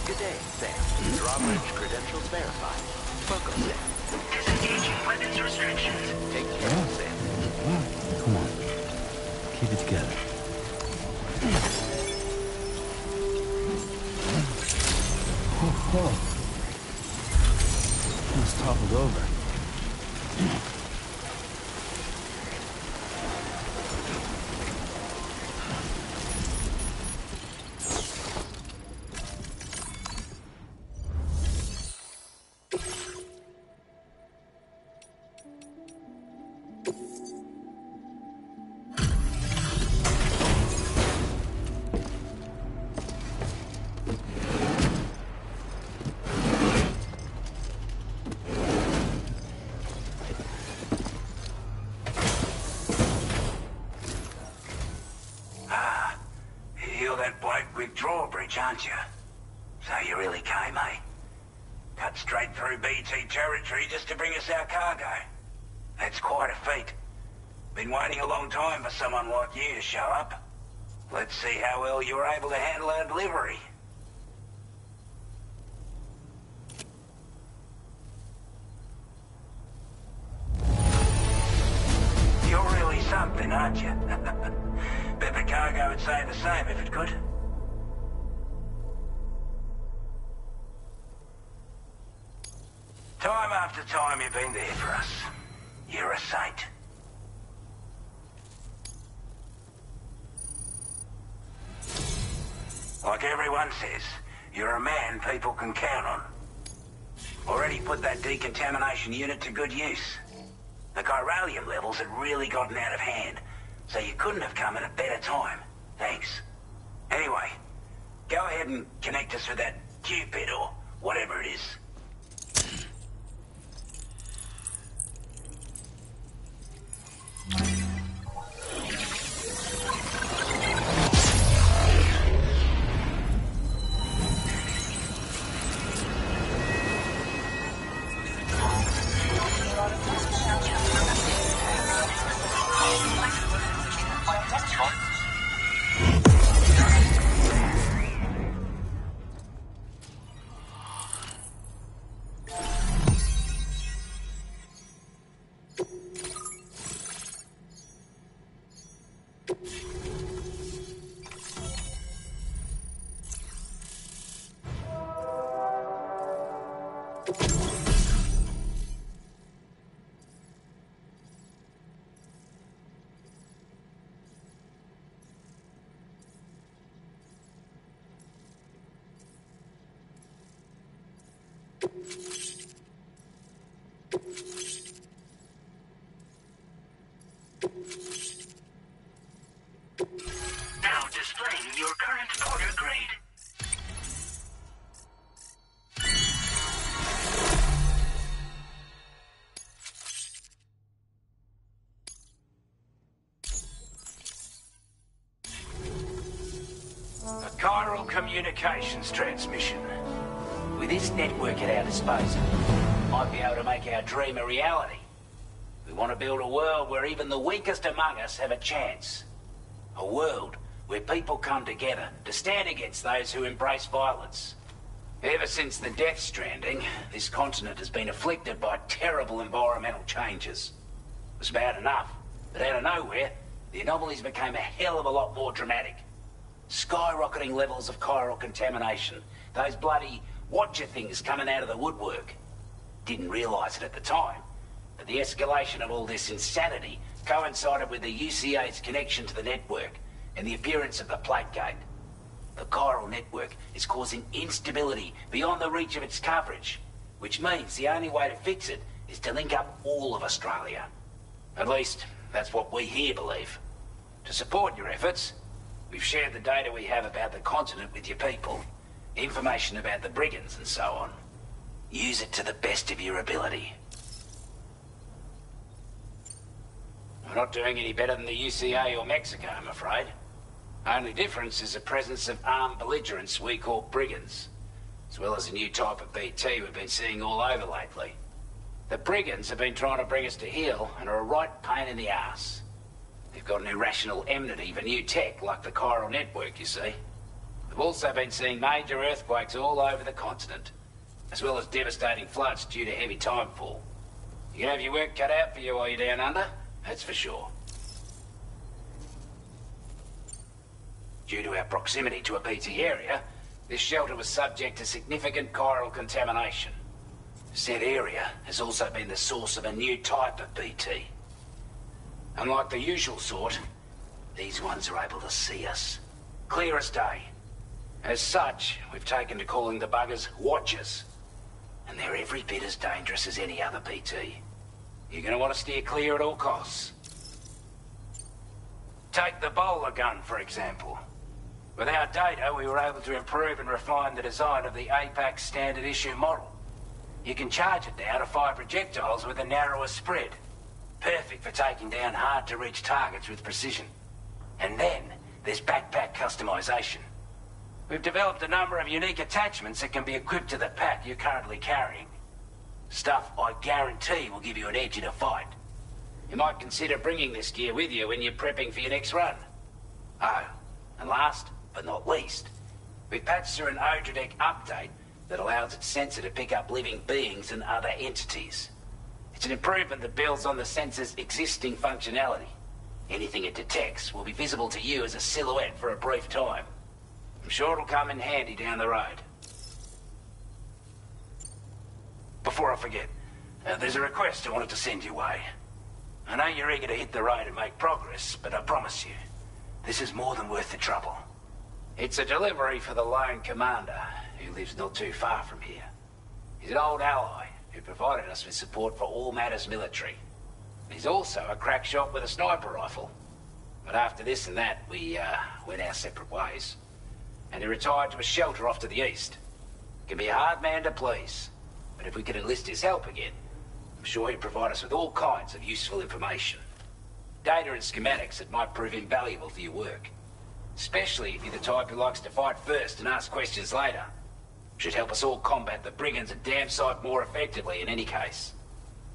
I: Good day, Sam. Drawbridge credentials verified. Welcome, Sam.
J: Disengaging weapons restrictions.
I: Take care, Sam.
D: Come on. Keep it together. Oh. Almost toppled over.
O: You're that bloke with drawbridge, aren't you? So you really came, eh? Cut straight through BT territory just to bring us our cargo. That's quite a feat. Been waiting a long time for someone like you to show up. Let's see how well you were able to handle our delivery. You're really something, aren't you? Bet the cargo would say the same if it could. Time after time you've been there for us. You're a saint. Like everyone says, you're a man people can count on. Already put that decontamination unit to good use. The chiralium levels had really gotten out of hand, so you couldn't have come at a better time. Thanks. Anyway, go ahead and connect us with that Cupid or whatever it is.
J: Now displaying your current order grade.
O: A chiral communications transmission. With this network at our disposal, might be able to make our dream a reality. We want to build a world where even the weakest among us have a chance. A world where people come together to stand against those who embrace violence. Ever since the Death Stranding, this continent has been afflicted by terrible environmental changes. It was bad enough, but out of nowhere, the anomalies became a hell of a lot more dramatic. Skyrocketing levels of chiral contamination. Those bloody watcher things coming out of the woodwork. Didn't realise it at the time, but the escalation of all this insanity coincided with the UCA's connection to the network and the appearance of the plate gate. The chiral network is causing instability beyond the reach of its coverage, which means the only way to fix it is to link up all of Australia. At least, that's what we here believe. To support your efforts, we've shared the data we have about the continent with your people, information about the brigands and so on. Use it to the best of your ability. We're not doing any better than the UCA or Mexico, I'm afraid. Only difference is the presence of armed belligerents we call brigands, as well as a new type of BT we've been seeing all over lately. The brigands have been trying to bring us to heel and are a right pain in the ass. They've got an irrational enmity for new tech like the chiral network, you see. We've also been seeing major earthquakes all over the continent, as well as devastating floods due to heavy timefall. You can have your work cut out for you while you're down under, that's for sure. Due to our proximity to a BT area, this shelter was subject to significant chiral contamination. Said area has also been the source of a new type of BT. Unlike the usual sort, these ones are able to see us. Clear as day. As such, we've taken to calling the buggers Watchers. And they're every bit as dangerous as any other BT. You're gonna want to steer clear at all costs. Take the bowler gun, for example. With our data, we were able to improve and refine the design of the APAC standard issue model. You can charge it now to fire projectiles with a narrower spread. Perfect for taking down hard-to-reach targets with precision. And then, there's backpack customization. We've developed a number of unique attachments that can be equipped to the pack you're currently carrying. Stuff I guarantee will give you an edge in a fight. You might consider bringing this gear with you when you're prepping for your next run. Oh, and last but not least, we've patched through an Odradek update that allows its sensor to pick up living beings and other entities. It's an improvement that builds on the sensor's existing functionality. Anything it detects will be visible to you as a silhouette for a brief time. I'm sure it'll come in handy down the road. Before I forget, there's a request I wanted to send your way. I know you're eager to hit the road and make progress, but I promise you, this is more than worth the trouble. It's a delivery for the lone commander, who lives not too far from here. He's an old ally who provided us with support for all matters military. He's also a crack shot with a sniper rifle. But after this and that, we went our separate ways. And he retired to a shelter off to the east. Can be a hard man to please, but if we could enlist his help again, I'm sure he'd provide us with all kinds of useful information. Data and schematics that might prove invaluable for your work. Especially if you're the type who likes to fight first and ask questions later. Should help us all combat the brigands a damn sight more effectively in any case.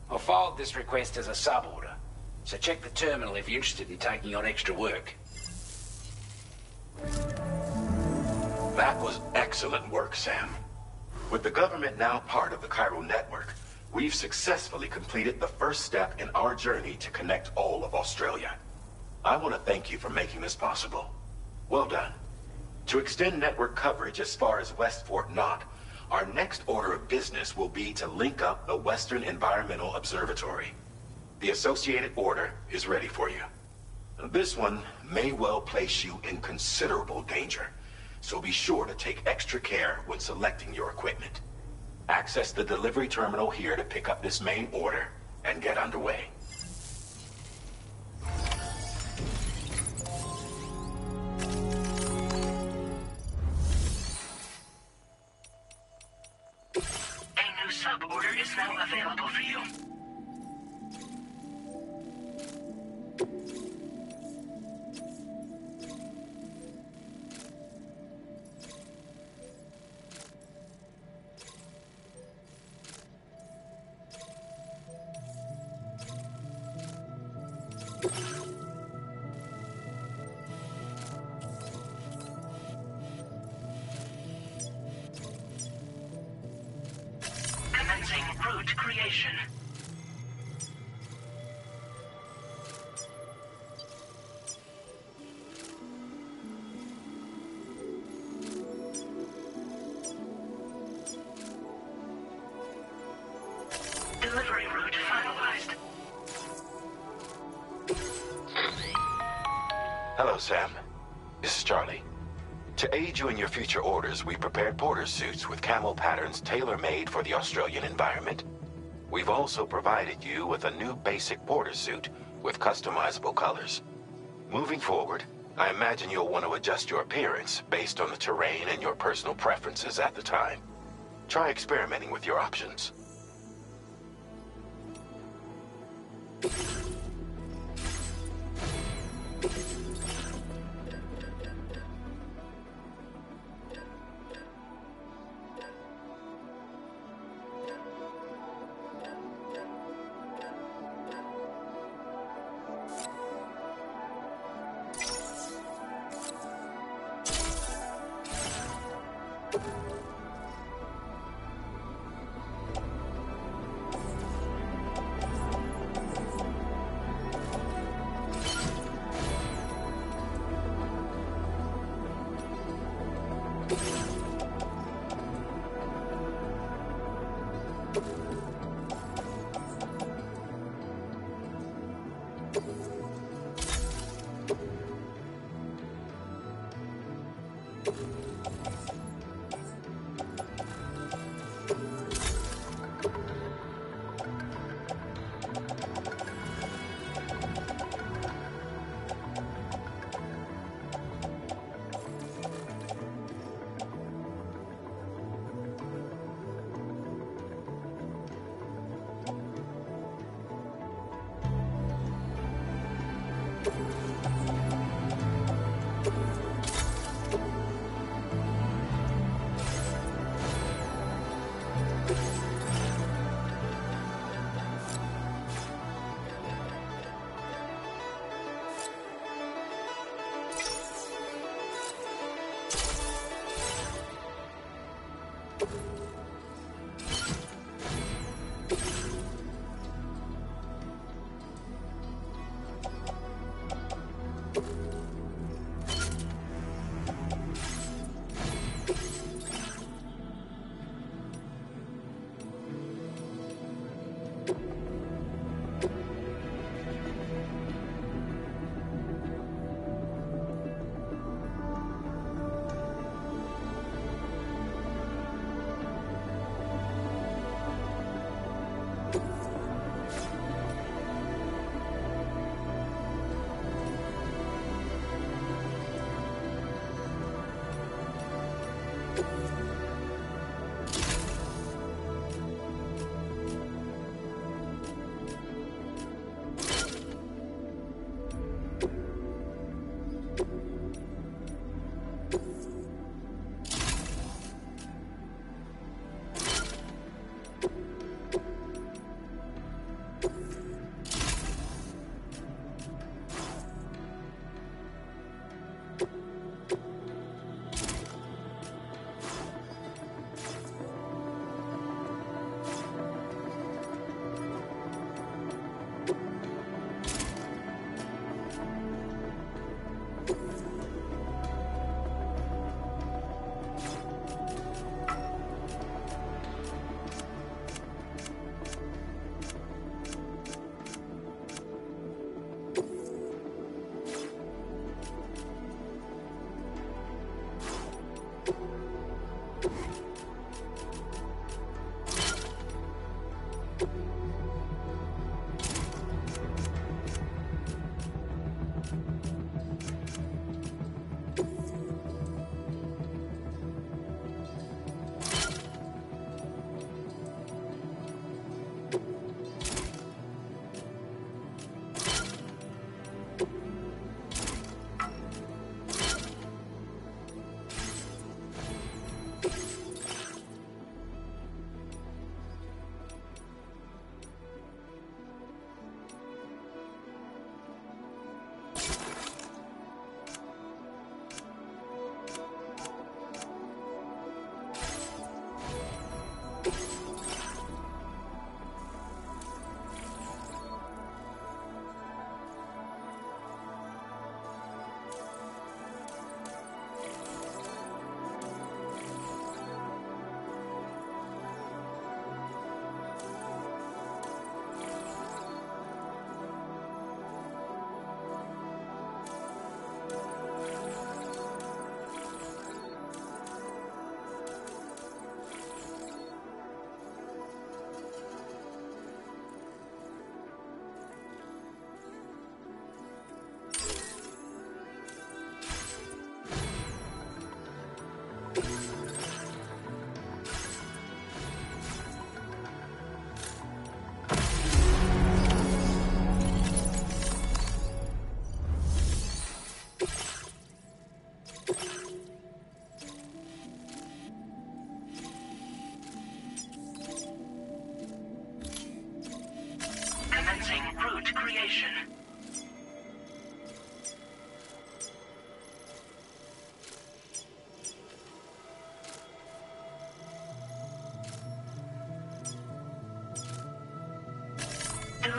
O: I've filed this request as a sub-order, so check the terminal if you're interested in taking on extra work.
C: That was excellent work, Sam. With the government now part of the chiral network, we've successfully completed the first step in our journey to connect all of Australia. I want to thank you for making this possible. Well done. To extend network coverage as far as West Fort Knott, our next order of business will be to link up the Western Environmental Observatory. The associated order is ready for you. This one may well place you in considerable danger, so be sure to take extra care when selecting your equipment. Access the delivery terminal here to pick up this main order and get underway.
J: A new sub-order is now available for you. Commencing route creation. Delivery route finalized.
C: Hello, Sam. This is Charlie. To aid you in your future orders, we prepared porter suits with camel patterns tailor-made for the Australian environment. We've also provided you with a new basic porter suit with customizable colors. Moving forward, I imagine you'll want to adjust your appearance based on the terrain and your personal preferences at the time. Try experimenting with your options.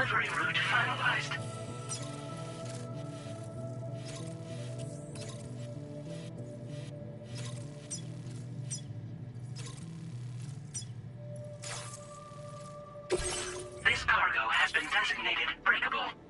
P: delivery route finalized. This cargo has been designated breakable.